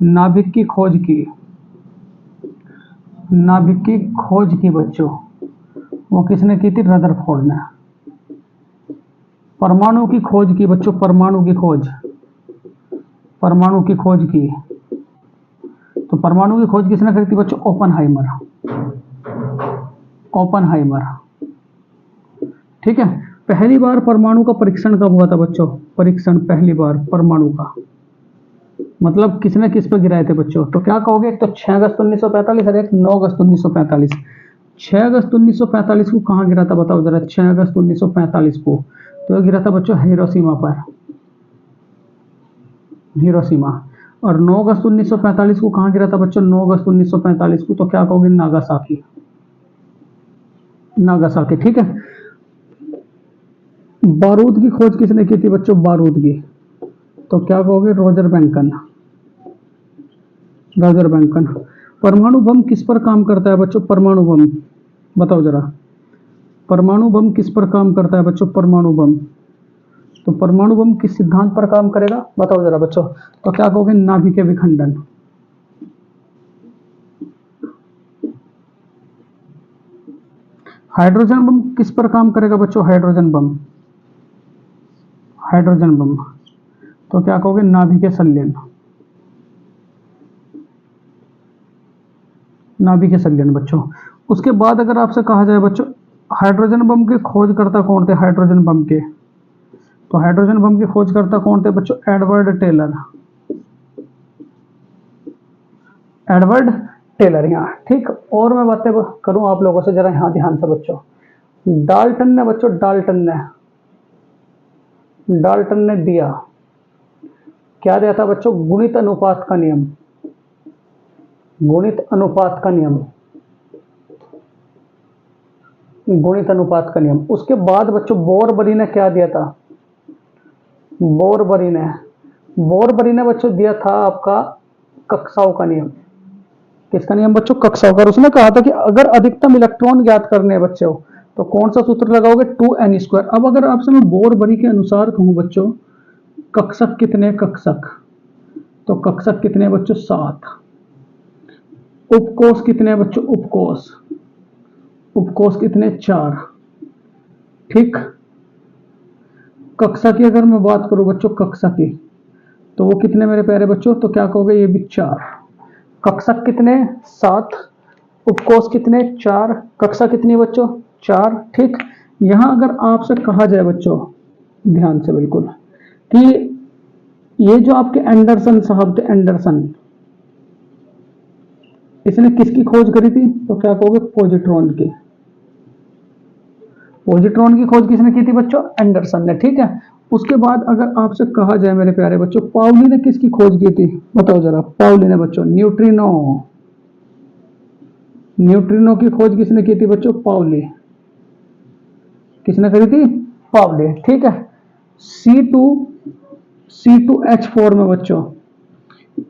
नाभिक की खोज की, नाभिक की खोज की बच्चों, वो किसने की थी? रदरफोर्ड ने। परमाणु की खोज की बच्चों, परमाणु की खोज, परमाणु की खोज की, तो परमाणु की खोज किसने करी थी बच्चों? Oppenheimer, Oppenheimer. ठीक है। पहली बार परमाणु का परीक्षण कब हुआ था बच्चों? परीक्षण पहली बार परमाणु का, मतलब किसने किस पे गिराए थे बच्चों? तो क्या कहोगे? एक तो 6 अगस्त 1945 और एक 9 अगस्त 1945। 6 अगस्त 1945 को कहाँ गिरा था बताओ जरा? 6 अगस्त 1945 को तो ये गिरा था बच्चों हिरोशिमा पर, हिरोशिमा। और 9 अगस्त 1945 को कहाँ गिरा था बच्चों? 9 अगस्त 1945 को तो क्या कहोगे? Nagasaki, Nagasaki. ठीक है। बारूद की खोज किसने की थी बच्चों? बारूद की, तो क्या कहोगे? रॉजर बैंकन, रॉजर बैंकन। परमाणु बम किस पर काम करता है बच्चों? परमाणु बम, बताओ जरा, परमाणु बम किस पर काम करता है बच्चों? परमाणु बम, तो परमाणु बम किस सिद्धांत पर काम करेगा बताओ जरा बच्चों? तो क्या कहोगे? नाभिक विखंडन। हाइड्रोजन बम किस पर काम करेगा बच्चों? हाइड्रोजन बम, हाइड्रोजन बम, तो क्या कहोगे? नाभिक संलयन, नाभिक संलयन बच्चों। उसके बाद अगर आपसे कहा जाए बच्चों हाइड्रोजन बम के खोजकर्ता कौन थे? हाइड्रोजन बम के, तो हाइड्रोजन बम के खोजकर्ता कौन थे बच्चों? एडवर्ड टेलर, एडवर्ड टेलर यहाँ। ठीक। और मैं बातें करूं आप लोगों से, जरा यहाँ ध्यान से बच्चों। डाल्टन ने बच्चों, डाल्टन ने, डाल्टन ने दिया, क्या दिया था बच्चों? गुणित अनुपात का नियम, गुणित अनुपात का नियम, गुणित अनुपात का नियम। उसके बाद बच्चों बोरबरी ने क्या दिया था? बोरबरी ने, बोरबरी ने बच्चों दिया था आपका कक्षाओं का नियम। किसका नियम बच्चों? कक्षाओं का। उसने कहा था कि अगर अधिकतम इलेक्ट्रॉन ज्ञात करने हैं बच्चों तो कौन सा सूत्र लगाओगे? 2n²। अब अगर आपसे मैं बोरबरी के अनुसार कहूं बच्चों कक्षक कितने? कक्षक, तो कक्षक कितने बच्चों? 7। उपकोष कितने बच्चों? उपकोष, उपकोष कितने? 4। ठीक। कक्षा की अगर मैं बात करूं बच्चों, कक्षा की, तो वो कितने मेरे प्यारे बच्चों? तो क्या कहोगे? ये भी 4। कक्षक कितने? 7। उपकोष कितने? 4। कक्षा कितनी बच्चों? 4। ठीक। यहां अगर आपसे कहा जाए बच्चों, ध्यान से बिल्कुल, कि ये जो आपके एंडरसन साहब थे, एंडरसन, इसने किसकी खोज करी थी? तो क्या कहोगे? पॉजिट्रॉन की, पॉजिट्रॉन की खोज किसने की थी बच्चों? एंडरसन ने। ठीक है। उसके बाद अगर आपसे कहा जाए मेरे प्यारे बच्चों पाउली ने किसकी खोज की थी? बताओ जरा। पाउली ने बच्चों न्यूट्रिनो, न्यूट्रिनो की खोज किसने की थी बच्चों? पाउली, किसने करी थी? पाउली। ठीक है। C2, C2H4 में बच्चों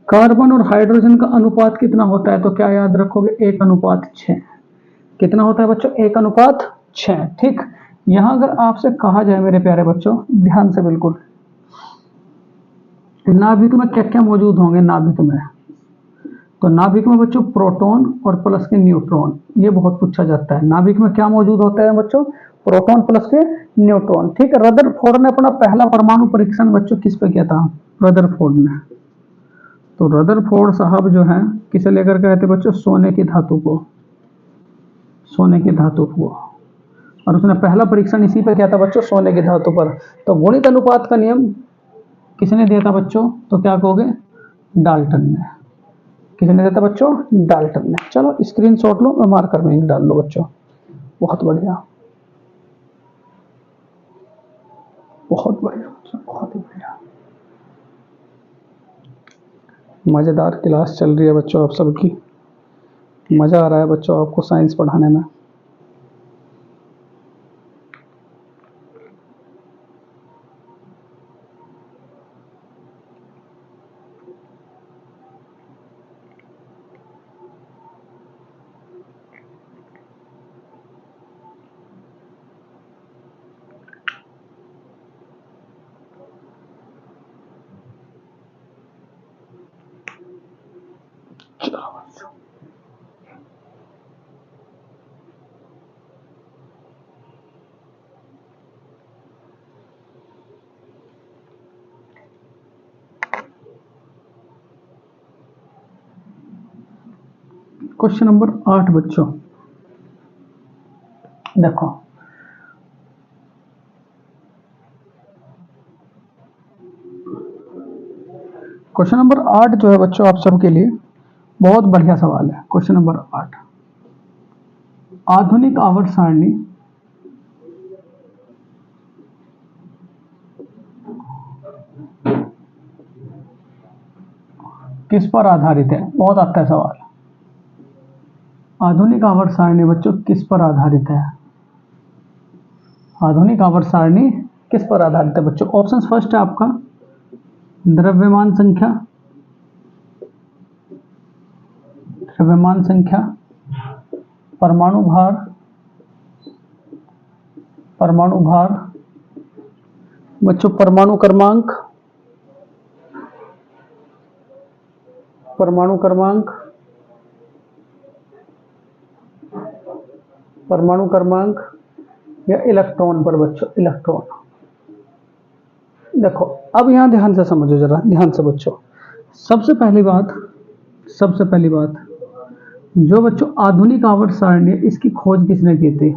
कार्बन और हाइड्रोजन का अनुपात कितना होता है? तो क्या याद रखोगे? 1:6। कितना होता है बच्चों? 1:6। ठीक। यहां अगर आपसे कहा जाए मेरे प्यारे बच्चों, ध्यान से बिल्कुल, नाभिक में क्या क्या मौजूद होंगे? नाभिक में, तो नाभिक में बच्चों प्रोटॉन और प्लस के न्यूट्रॉन, ये बहुत पूछा जाता है। नाभिक में क्या मौजूद होता है बच्चों? प्रोटॉन प्लस के न्यूट्रॉन। ठीक है। रदरफोर्ड ने अपना पहला परमाणु परीक्षण बच्चों किस पे किया था? रदरफोर्ड ने, तो रदरफोर्ड साहब जो है किसे लेकर गए थे बच्चों? सोने की धातु को, सोने की धातु को। और उसने पहला परीक्षण इसी पे किया था बच्चों, सोने की धातु पर। तो गुणित अनुपात का नियम किसने दिया था बच्चों? तो क्या कहोगे? डाल्टन ने। किसने दिया था बच्चों? डाल्टन ने। चलो स्क्रीनशॉट लो, मैं मार्कर में डाल लो बच्चों। बहुत बढ़िया, बहुत बढ़िया बच्चों, बहुत ही बढ़िया। मजेदार क्लास चल रही है बच्चों आप सबकी। मजा आ रहा है बच्चों आपको साइंस पढ़ाने में। क्वेश्चन नंबर 8 बच्चों, देखो क्वेश्चन नंबर 8 जो है बच्चों आप सबके लिए बहुत बढ़िया सवाल है। क्वेश्चन नंबर 8, आधुनिक आवर्त सारणी किस पर आधारित है? बहुत अच्छा है सवाल। आधुनिक आवर्त सारणी बच्चों किस पर आधारित है? आधुनिक आवर्त सारणी किस पर आधारित है बच्चों? ऑप्शन फर्स्ट है आपका द्रव्यमान संख्या, द्रव्यमान संख्या, परमाणु भार, परमाणु भार बच्चों, परमाणु क्रमांक, परमाणु क्रमांक, परमाणु क्रमांक या इलेक्ट्रॉन पर बच्चों, इलेक्ट्रॉन। देखो अब यहां ध्यान से समझो, जरा ध्यान से बच्चों। सबसे पहली बात, सबसे पहली बात, जो बच्चों आधुनिक आवर्त सारणी है इसकी खोज किसने की थी?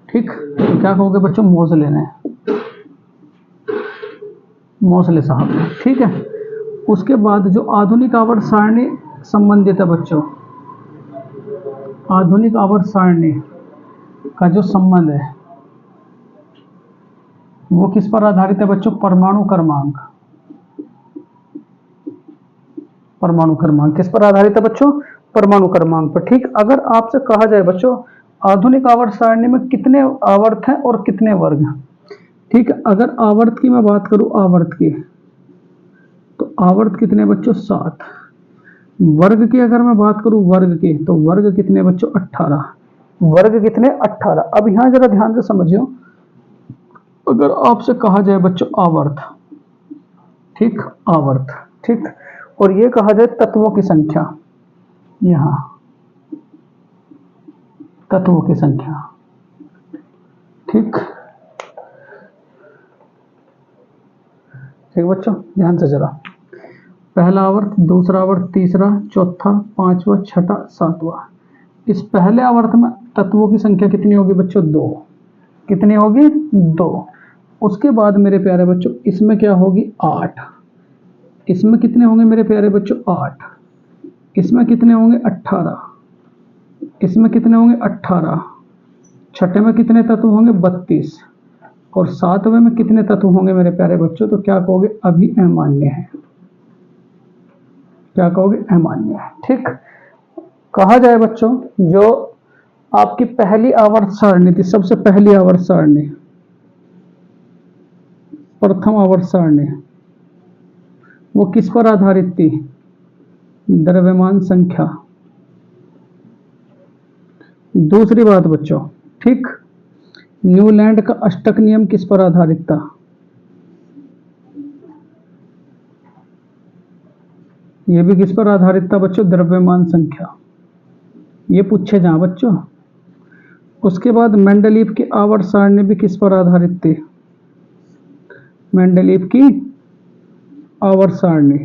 ठीक, तो क्या कहोगे बच्चों? मोजले ने, मोजले साहब ने। ठीक है, उसके बाद जो आधुनिक आवर्त सारणी संबंधित है बच्चों, आधुनिक आवर्त सारणी का जो संबंध है वो किस पर आधारित है बच्चों? परमाणु क्रमांक, परमाणु क्रमांक किस पर आधारित है बच्चों? परमाणु क्रमांक पर। ठीक, अगर आपसे कहा जाए बच्चों आधुनिक आवर्त सारणी में कितने आवर्त हैं और कितने वर्ग हैं? ठीक है, अगर आवर्त की मैं बात करूं, आवर्त की, तो आवर्त कितने बच्चों? 7। वर्ग की अगर मैं बात करूं, वर्ग की, तो वर्ग कितने बच्चों? 18। वर्ग कितने? 18। अब यहां जरा ध्यान से समझियो, अगर आपसे कहा जाए बच्चों आवर्त, ठीक, आवर्त, ठीक, और ये कहा जाए तत्वों की संख्या, यहां तत्वों की संख्या, ठीक, ठीक बच्चों ध्यान से जरा, पहला आवर्त, दूसरा आवर्त, तीसरा, चौथा, पांचवा, छठा, सातवां। इस पहले आवर्त में तत्वों की संख्या कितनी होगी बच्चों? 2। कितनी होगी? 2। उसके बाद मेरे प्यारे बच्चों इसमें क्या होगी? 8। इसमें कितने होंगे मेरे प्यारे बच्चों? 8। इसमें कितने होंगे? 18। इसमें कितने होंगे? 18। छठे में कितने तत्व होंगे? 32। और सातवें में कितने तत्व होंगे मेरे प्यारे बच्चों? तो क्या कहोगे? अभी अमान्य है। क्या कहोगे? अमान्य है। ठीक, कहा जाए बच्चों जो आपकी पहली आवर्त सारणी थी, सबसे पहली आवर्त सारणी, प्रथम आवर्त सारणी, वो किस पर आधारित थी? द्रव्यमान संख्या। दूसरी बात बच्चों, ठीक, न्यूलैंड का अष्टक नियम किस पर आधारित था? ये भी किस पर आधारित था बच्चों? द्रव्यमान संख्या। ये पूछे जा बच्चों। उसके बाद मेंडलीव की आवर्त सारणी भी किस पर आधारित थी? मेंडलीव की आवर्त सारणी,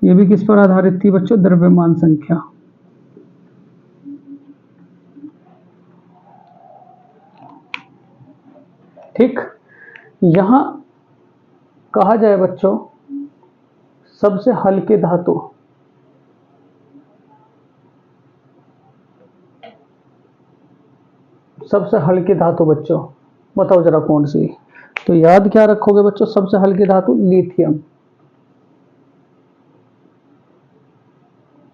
ये भी किस पर आधारित थी बच्चों? द्रव्यमान संख्या। ठीक, यहां कहा जाए बच्चों सबसे हल्के धातु, सबसे हल्की धातु बच्चों बताओ जरा कौन सी? तो याद क्या रखोगे बच्चों? सबसे हल्की धातु लिथियम।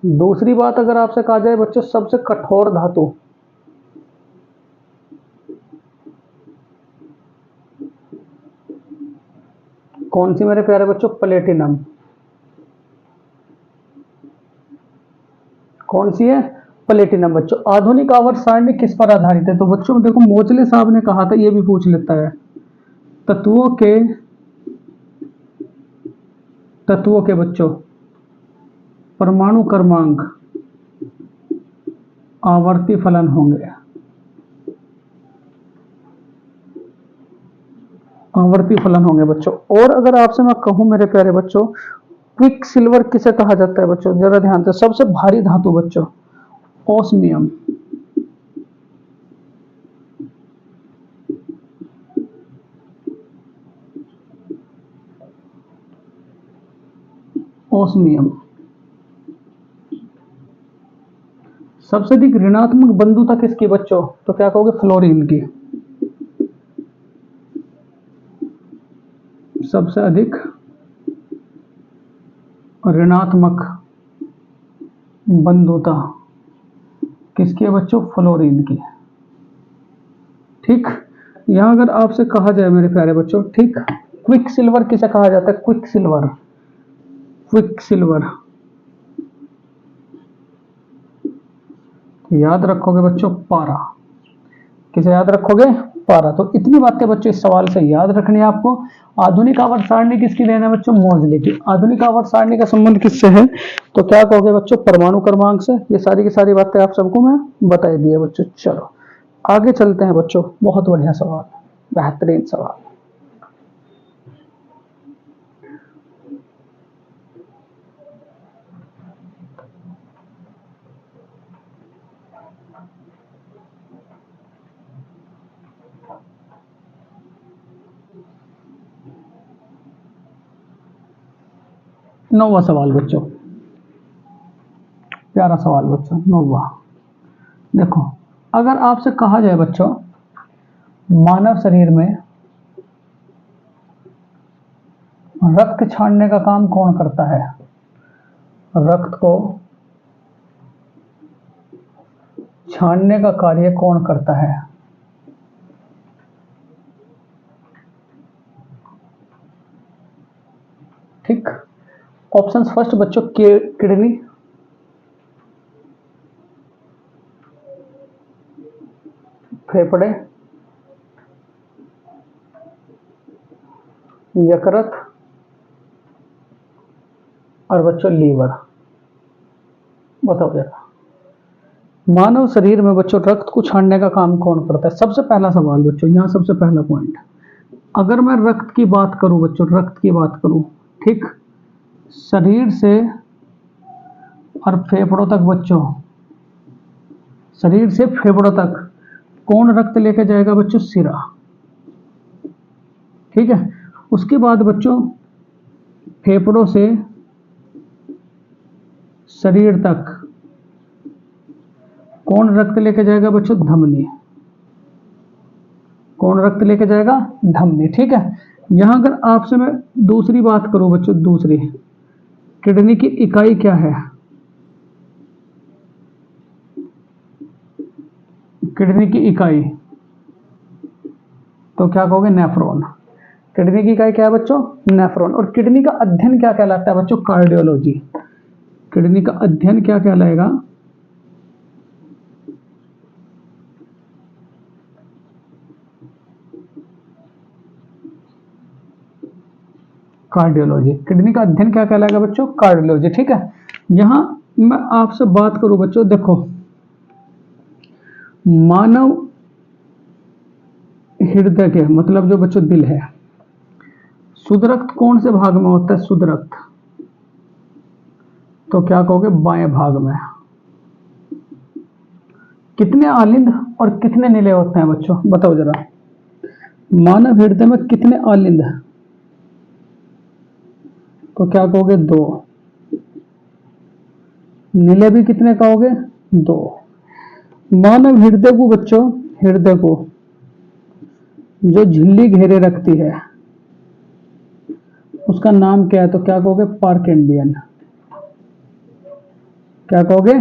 दूसरी बात अगर आपसे कहा जाए बच्चों सबसे कठोर धातु, कौन सी मेरे प्यारे बच्चों? प्लेटिनम। कौन सी है? प्लेटिनम बच्चों। आधुनिक आवर्त सारणी किस पर आधारित है? तो बच्चों देखो मोचले साहब ने कहा था, ये भी पूछ लेता है, तत्वों के, तत्वों के बच्चों परमाणु क्रमांक आवर्ती फलन होंगे। आवर्ती फलन होंगे बच्चों। और अगर आपसे मैं कहूं मेरे प्यारे बच्चों, क्विक सिल्वर किसे कहा जाता है बच्चों, जरा ध्यान से, सबसे भारी धातु बच्चों, ओस्मियम। ओस्मियम। सबसे अधिक ऋणात्मक बंधुता किसकी बच्चों, तो क्या कहोगे, फ्लोरीन की। सबसे अधिक ऋणात्मक बंधुता किसकी है बच्चों, फ्लोरीन की। ठीक, यहां अगर आपसे कहा जाए मेरे प्यारे बच्चों, ठीक, क्विक सिल्वर किसे कहा जाता है, क्विक सिल्वर, क्विक सिल्वर, याद रखोगे बच्चों, पारा। किसे याद रखोगे, पारा। तो इतनी बातें बच्चों इस सवाल से याद रखनी है आपको। आधुनिक आवर्त सारणी किसकी देन है बच्चों, मोजले की। आधुनिक आवर्त सारणी का संबंध किससे है, तो क्या कहोगे बच्चों, परमाणु क्रमांक से। ये सारी की सारी बातें आप सबको मैं बता दी है बच्चों। चलो आगे चलते हैं बच्चों, बहुत बढ़िया सवाल, बेहतरीन सवाल। नौवां सवाल बच्चों, प्यारा सवाल बच्चों, नौवां। देखो, अगर आपसे कहा जाए बच्चों, मानव शरीर में रक्त छानने का काम कौन करता है, रक्त को छानने का कार्य कौन करता है। ठीक, ऑप्शन फर्स्ट बच्चों, किडनी, फेफड़े, यकृत और बच्चों लीवर। बताओ जरा, मानव शरीर में बच्चों रक्त को छानने का काम कौन करता है। सबसे पहला सवाल बच्चों, यहां सबसे पहला पॉइंट, अगर मैं रक्त की बात करूं बच्चों, रक्त की बात करूं, ठीक, शरीर से और फेफड़ों तक बच्चों, शरीर से फेफड़ों तक कौन रक्त लेके जाएगा बच्चों, सिरा। ठीक है, उसके बाद बच्चों फेफड़ों से शरीर तक कौन रक्त लेके जाएगा बच्चों, धमनी। कौन रक्त लेके जाएगा, धमनी। ठीक है, यहां अगर आपसे मैं दूसरी बात करूं बच्चों, दूसरी, किडनी की इकाई क्या है, किडनी की इकाई, तो क्या कहोगे, नेफ्रॉन। किडनी की इकाई क्या है बच्चों, नेफ्रॉन। और किडनी का अध्ययन क्या कहलाता है बच्चों, कार्डियोलॉजी। किडनी का अध्ययन क्या कहलाएगा, कार्डियोलॉजी। किडनी का अध्ययन क्या कहलाएगा बच्चों, कार्डियोलॉजी। ठीक है, यहां मैं आपसे बात करूं बच्चों, देखो, मानव हृदय के मतलब जो बच्चों दिल है, शुद्ध रक्त कौन से भाग में होता है, शुद्ध रक्त, तो क्या कहोगे, बाएं भाग में। कितने आलिंद और कितने नीले होते हैं बच्चों, बताओ जरा, मानव हृदय में कितने आलिंद, तो क्या कहोगे, दो। नीले भी कितने कहोगे, दो। मानव हृदय को बच्चों, हृदय को जो झिल्ली घेरे रखती है उसका नाम क्या है, तो क्या कहोगे, पार्केंडियन। क्या कहोगे,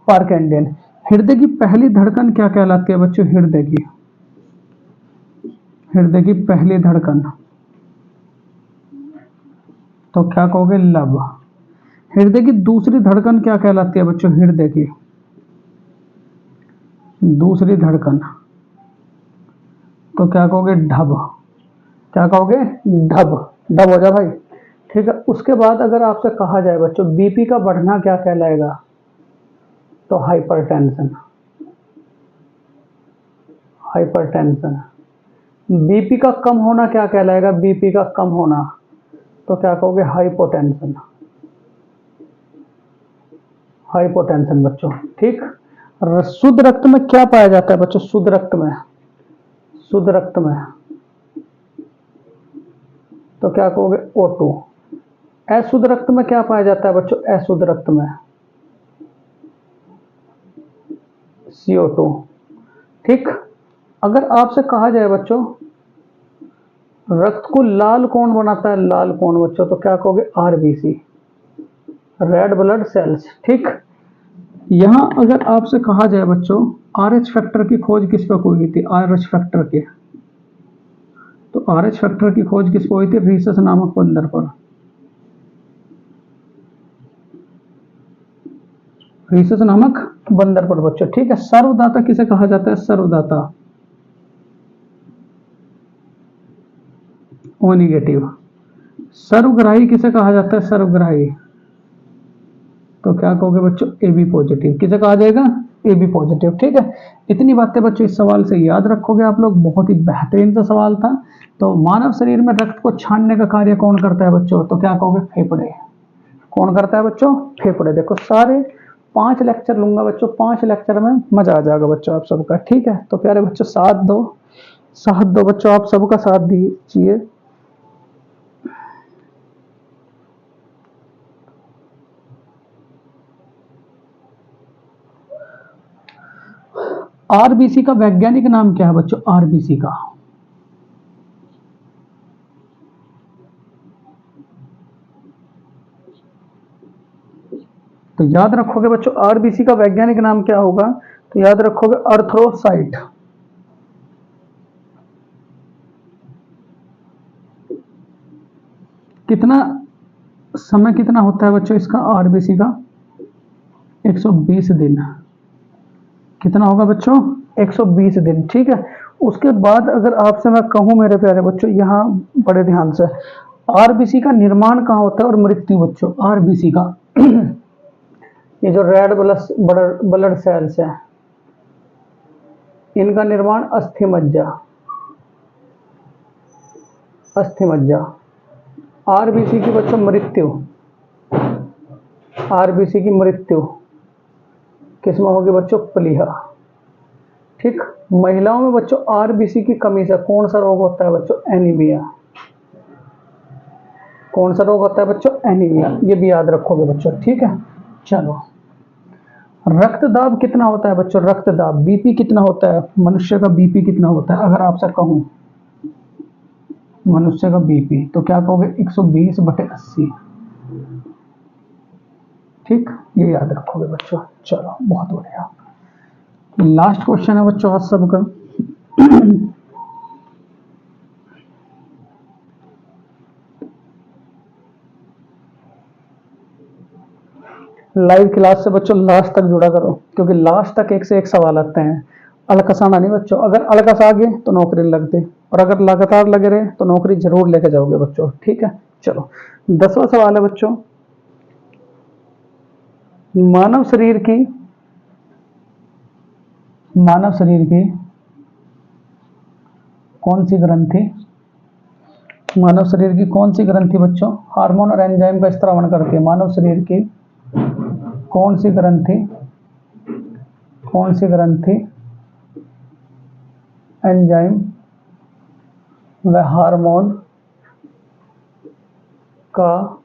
पार्केंडियन। हृदय की पहली धड़कन क्या कहलाती है बच्चों, हृदय की, हृदय की पहली धड़कन, तो क्या कहोगे, लब। हृदय की दूसरी धड़कन क्या कहलाती है बच्चों, हृदय की दूसरी धड़कन, तो क्या कहोगे, ढब। क्या कहोगे, ढब। ढब हो जा भाई। ठीक है, उसके बाद अगर आपसे कहा जाए बच्चों, बीपी का बढ़ना क्या कहलाएगा, तो हाइपरटेंशन। हाइपरटेंशन। बीपी का कम होना क्या कहलाएगा? बीपी का कम होना तो क्या कहोगे? हाइपोटेंशन। हाइपोटेंशन बच्चों, ठीक। शुद्ध रक्त में क्या पाया जाता है बच्चों? शुद्ध रक्त में, शुद्ध रक्त में तो क्या कहोगे? O2। अशुद्ध रक्त में क्या पाया जाता है बच्चों? अशुद्ध रक्त में CO2, ठीक। अगर आपसे कहा जाए बच्चों रक्त को लाल कौन बनाता है? लाल कौन बच्चों? तो क्या कहोगे? RBC, रेड ब्लड सेल्स, ठीक। यहां अगर आपसे कहा जाए बच्चों RH फैक्टर की खोज किस पर हुई थी? RH फैक्टर की, तो RH फैक्टर की खोज किस पर हुई थी? रीसस नामक बंदर पर। रीसस नामक बंदर पर बच्चों, ठीक है। सर्वदाता किसे कहा जाता है? सर्वदाता, O निगेटिव। सर्वग्राही किसे कहा जाता है? सर्वग्राही तो क्या कहोगे बच्चों? AB positive. किसे कहा जाएगा? AB पॉजिटिव, ठीक है। इतनी बातें बच्चों इस सवाल से याद रखोगे आप लोग। बहुत ही बेहतरीन सा सवाल था। तो मानव शरीर में रक्त को छानने का कार्य कौन करता है बच्चों? तो क्या कहोगे? फेफड़े। कौन करता है बच्चों? फेफड़े। देखो सारे 5 लेक्चर लूंगा बच्चों, 5 लेक्चर में मजा आ जाएगा बच्चों आप सबका, ठीक है। तो प्यारे बच्चों साथ दो, साथ दो बच्चों, आप सबका साथ दीजिए। आरबीसी का वैज्ञानिक नाम क्या है बच्चों? आरबीसी का, तो याद रखोगे बच्चों आरबीसी का वैज्ञानिक नाम क्या होगा? तो याद रखोगे अर्थ्रोसाइट। कितना समय कितना होता है बच्चों इसका? आरबीसी का 120 दिन। कितना होगा बच्चों? 120 दिन, ठीक है। उसके बाद अगर आपसे मैं कहूं मेरे प्यारे बच्चों, यहाँ बड़े ध्यान से, आरबीसी का निर्माण कहाँ होता है और मृत्यु बच्चों? आरबीसी का ये जो रेड ब्लड सेल्स है इनका निर्माण अस्थि मज्जा, अस्थि मज्जा। आरबीसी की बच्चों मृत्यु, आरबीसी की मृत्यु किस में होगी बच्चों? प्लीहा, ठीक। महिलाओं में बच्चों आरबीसी की कमी से कौन सा रोग होता है बच्चों? एनीमिया। कौन सा रोग होता है बच्चों? एनीमिया। ये भी याद रखोगे बच्चों, ठीक है। चलो, रक्तदाब कितना होता है बच्चों? रक्तदाब, बीपी कितना होता है? मनुष्य का बीपी कितना होता है? अगर आपसे कहूं मनुष्य का बीपी तो क्या कहोगे? 120/80, ठीक। ये याद रखोगे बच्चों। चलो बहुत बढ़िया। लास्ट क्वेश्चन है बच्चों आज सबका। लाइव क्लास से बच्चों लास्ट तक जुड़ा करो, क्योंकि लास्ट तक एक से एक सवाल आते हैं। अलकसाना नहीं बच्चों, अगर अलकस आ गए तो नौकरी नहीं लगती, और अगर लगातार लगे रहे तो नौकरी जरूर लेके जाओगे बच्चों, ठीक है। चलो 10वां सवाल है बच्चों, मानव शरीर की, मानव शरीर की कौन सी ग्रंथि, मानव शरीर की कौन सी ग्रंथि बच्चों हार्मोन और एंजाइम का स्त्रावण करती है? मानव शरीर की कौन सी ग्रंथि, कौन सी ग्रंथि एंजाइम व हार्मोन का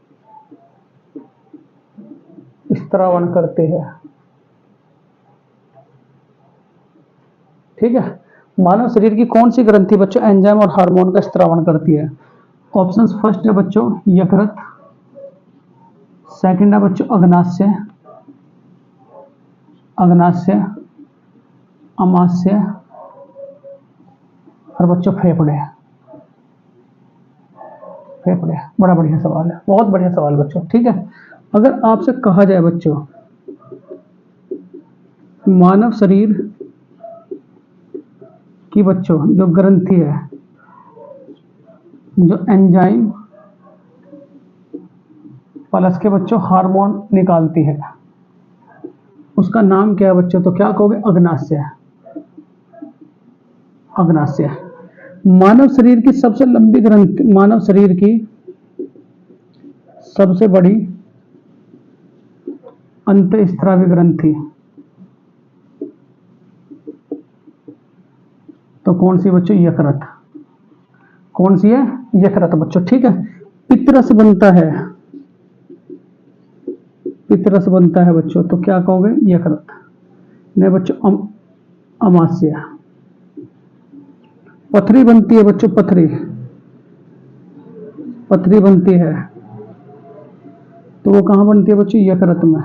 स्त्रावण करती है? ठीक है। मानव शरीर की कौन सी ग्रंथि बच्चों एंजाइम और हार्मोन का स्त्रावण करती है? ऑप्शंस फर्स्ट है बच्चों यकृत, सेकंड है बच्चों अग्नाशय, अग्नाशय, अमाशय और बच्चों फेफड़े। फेफड़े, बड़ा बढ़िया सवाल है, बहुत बढ़िया सवाल बच्चों, ठीक है। अगर आपसे कहा जाए बच्चों मानव शरीर की बच्चों जो ग्रंथि है जो एंजाइम प्लस के बच्चों हार्मोन निकालती है, उसका नाम क्या है बच्चों? तो क्या कहोगे? अग्नाशय, अग्नाशय। मानव शरीर की सबसे लंबी ग्रंथि, मानव शरीर की सबसे बड़ी अंतःस्रावी ग्रंथि तो कौन सी बच्चों? यकृत। कौन सी है? यकृत बच्चों, ठीक है। पितरस बनता है, पितरस बनता है बच्चों, तो क्या कहोगे? यकृत। नहीं बच्चों, अमाशय। पथरी बनती है बच्चों, पथरी, पथरी बनती है तो वो कहां बनती है बच्चों? यकृत में,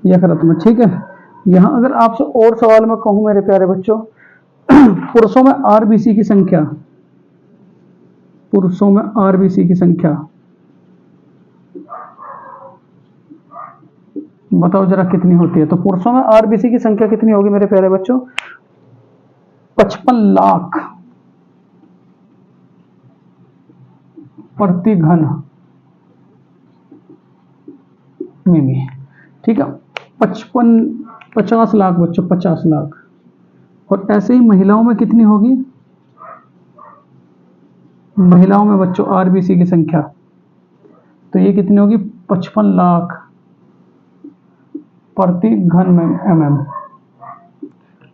यकृत में, ठीक है। यहां अगर आपसे और सवाल में कहूं मेरे प्यारे बच्चों, पुरुषों में आरबीसी की संख्या, पुरुषों में आरबीसी की संख्या बताओ जरा कितनी होती है? तो पुरुषों में आरबीसी की संख्या कितनी होगी मेरे प्यारे बच्चों? 55 लाख प्रति घन मिमी, ठीक है। 50 लाख बच्चों, 50 लाख। और ऐसे ही महिलाओं में कितनी होगी? महिलाओं में बच्चों आरबीसी की संख्या तो ये कितनी होगी? 55 लाख प्रति घन एमएम,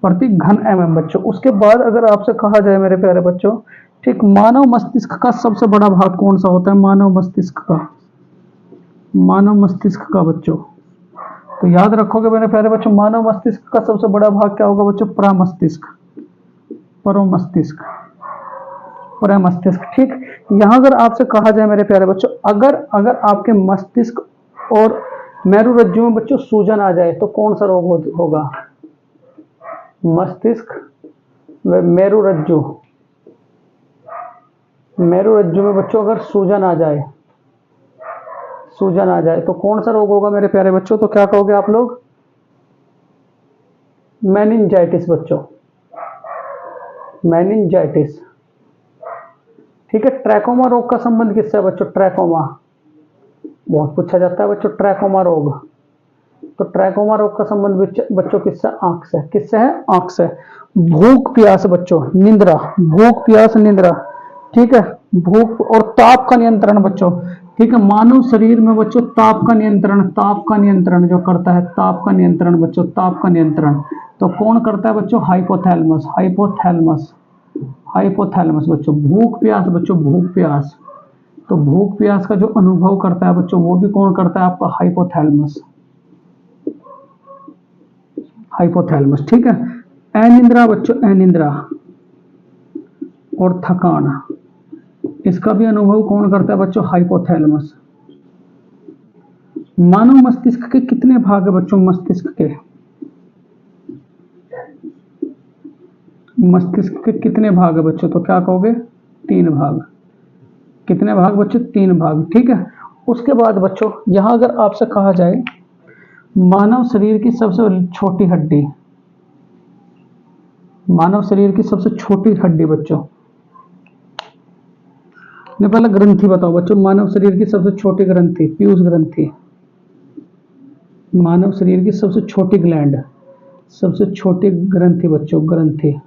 प्रति घन एमएम बच्चों। उसके बाद अगर आपसे कहा जाए मेरे प्यारे बच्चों, ठीक, मानव मस्तिष्क का सबसे बड़ा भाग कौन सा होता है? मानव मस्तिष्क का, मानव मस्तिष्क का बच्चों, तो याद रखोगे मेरे प्यारे बच्चों, मानव मस्तिष्क का सबसे बड़ा भाग क्या होगा बच्चों? प्रमस्तिष्क, परमस्तिष्क, प्रमस्तिष्क, ठीक। यहां अगर आपसे कहा जाए मेरे प्यारे बच्चों, अगर अगर आपके मस्तिष्क और मेरुरज्जु में बच्चों सूजन आ जाए तो कौन सा रोग होगा? मस्तिष्क व मेरुरज्जु, मेरुरज्जु में बच्चों अगर सूजन आ जाए, सूजन आ जाए तो कौन सा रोग होगा मेरे प्यारे बच्चों? तो क्या कहोगे आप लोग? मेनिंजाइटिस बच्चों, मेनिंजाइटिस, ठीक है। ट्रैकोमा रोग का संबंध किससे है बच्चों? ट्रैकोमा बहुत पूछा जाता है बच्चों, ट्रैकोमा रोग। तो ट्रैकोमा रोग का संबंध बच्चों किससे? आंख से। किससे है? आंख से। भूख प्यास बच्चों, निद्रा, भूख प्यास निद्रा, ठीक है। भूख और ताप का नियंत्रण बच्चों, ठीक है। मानव शरीर में बच्चों ताप का नियंत्रण, ताप का नियंत्रण जो करता है, ताप का नियंत्रण बच्चों, ताप का नियंत्रण तो कौन करता है बच्चों? हाइपोथैलेमस, हाइपोथैलेमस, हाइपोथैलेमस बच्चों। भूख प्यास बच्चों, भूख प्यास, तो भूख प्यास का जो अनुभव करता है बच्चों वो भी कौन करता है? आपका हाइपोथैलेमस, हाइपोथैलेमस, ठीक है। अनिद्रा बच्चों, अनिद्रा और थकान, इसका भी अनुभव कौन करता है बच्चों? हाइपोथैलेमस। मानव मस्तिष्क के कितने भाग है बच्चों? मस्तिष्क के, मस्तिष्क के कितने भाग है बच्चों? तो क्या कहोगे? 3 भाग। कितने भाग बच्चों? 3 भाग, ठीक है। उसके बाद बच्चों यहां अगर आपसे कहा जाए मानव शरीर की सबसे छोटी हड्डी, मानव शरीर की सबसे छोटी हड्डी बच्चों, ने पहले ग्रंथि बताओ बच्चों। मानव शरीर की सबसे छोटी ग्रंथि, पीयूष ग्रंथि, मानव शरीर की सबसे छोटी ग्लैंड, सबसे छोटी ग्रंथि बच्चों, ग्रंथि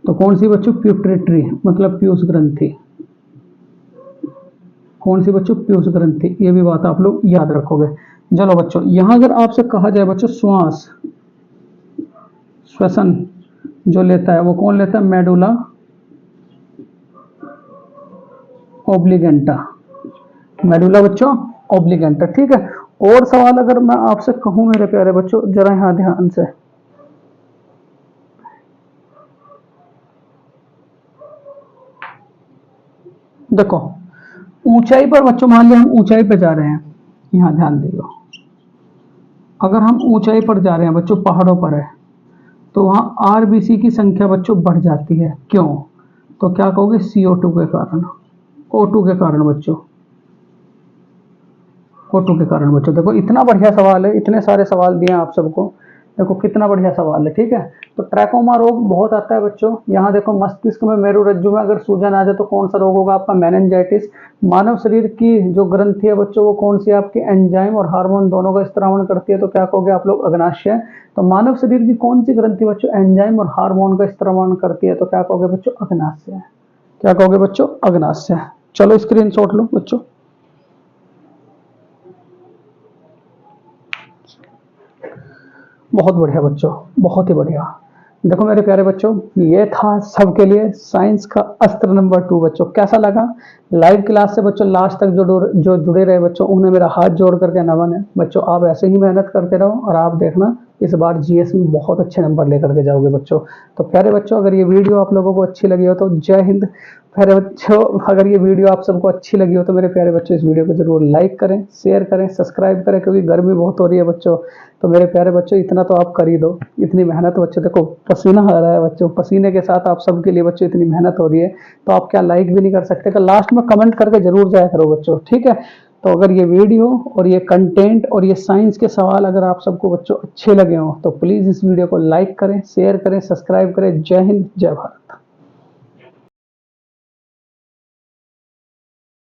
तो कौन सी बच्चों? प्यूटरेटरी, मतलब पीयूष ग्रंथि। कौन सी बच्चों? पीयूष ग्रंथि। ये भी बात आप लोग याद रखोगे। चलो बच्चों यहां अगर आपसे कहा जाए बच्चों श्वास, श्वसन जो लेता है वो कौन लेता है? मेडुला ओब्लिगेंटा, मेडुला बच्चों ओब्लिगेंटा, ठीक है। और सवाल अगर मैं आपसे कहूं मेरे प्यारे बच्चों, जरा यहां ध्यान से, देखो ऊंचाई पर बच्चों, मान लिया हम ऊंचाई पे जा रहे हैं, यहां ध्यान दियो, अगर हम ऊंचाई पर जा रहे हैं बच्चों, पहाड़ों पर है तो वहां आरबीसी की संख्या बच्चों बढ़ जाती है, क्यों? तो क्या कहोगे? CO2 के कारण, O2 के कारण बच्चों, O2 के कारण बच्चों। देखो इतना बढ़िया सवाल है, इतने सारे सवाल दिए आप सबको, देखो कितना बढ़िया सवाल है, ठीक है। तो ट्रैकोमा रोग बहुत आता है बच्चों। यहाँ देखो मस्तिष्क में मेरुरज्जु में अगर सूजन आ जाए तो कौन सा रोग होगा आपका, मेनिंजाइटिस। मानव शरीर की जो ग्रंथि है बच्चों वो कौन सी है आपकी, एंजाइम और हार्मोन दोनों का स्त्रावण करती है, तो क्या कहोगे आप लोग, अग्नाशय। तो मानव शरीर की कौन सी ग्रंथि बच्चों एंजाइम और हार्मोन का स्त्रावण करती है, तो क्या कहोगे बच्चों, अग्नाशय। क्या कहोगे बच्चों, अग्नाशय। चलो स्क्रीनशॉट लो बच्चों। बहुत बढ़िया बच्चों, बहुत ही बढ़िया। देखो मेरे प्यारे बच्चों, ये था सबके लिए साइंस का अस्त्र नंबर 2 बच्चों। कैसा लगा? लाइव क्लास से बच्चों लास्ट तक जो जुड़े रहे बच्चों, उन्हें मेरा हाथ जोड़ करके नमन है बच्चों। आप ऐसे ही मेहनत करते रहो और आप देखना इस बार जीएस में बहुत अच्छे नंबर लेकर के जाओगे बच्चों। तो प्यारे बच्चों, अगर ये वीडियो आप लोगों को अच्छी लगी हो तो जय हिंद। प्यारे बच्चों, अगर ये वीडियो आप सबको अच्छी लगी हो तो मेरे प्यारे बच्चों इस वीडियो को जरूर लाइक करें, शेयर करें, सब्सक्राइब करें, क्योंकि गर्मी बहुत हो रही है बच्चों। तो मेरे प्यारे बच्चों इतना तो आप कर ही दो। इतनी मेहनत बच्चों, देखो पसीना आ रहा है बच्चों, पसीने के साथ आप सबके लिए बच्चों इतनी मेहनत हो रही है, तो आप क्या लाइक भी नहीं कर सकते? तो लास्ट में कमेंट करके जरूर जाया करो बच्चों, ठीक है। तो अगर ये वीडियो और ये कंटेंट और ये साइंस के सवाल अगर आप सबको बच्चों अच्छे लगे हो तो प्लीज इस वीडियो को लाइक करें, शेयर करें, सब्सक्राइब करें। जय हिंद, जय भारत।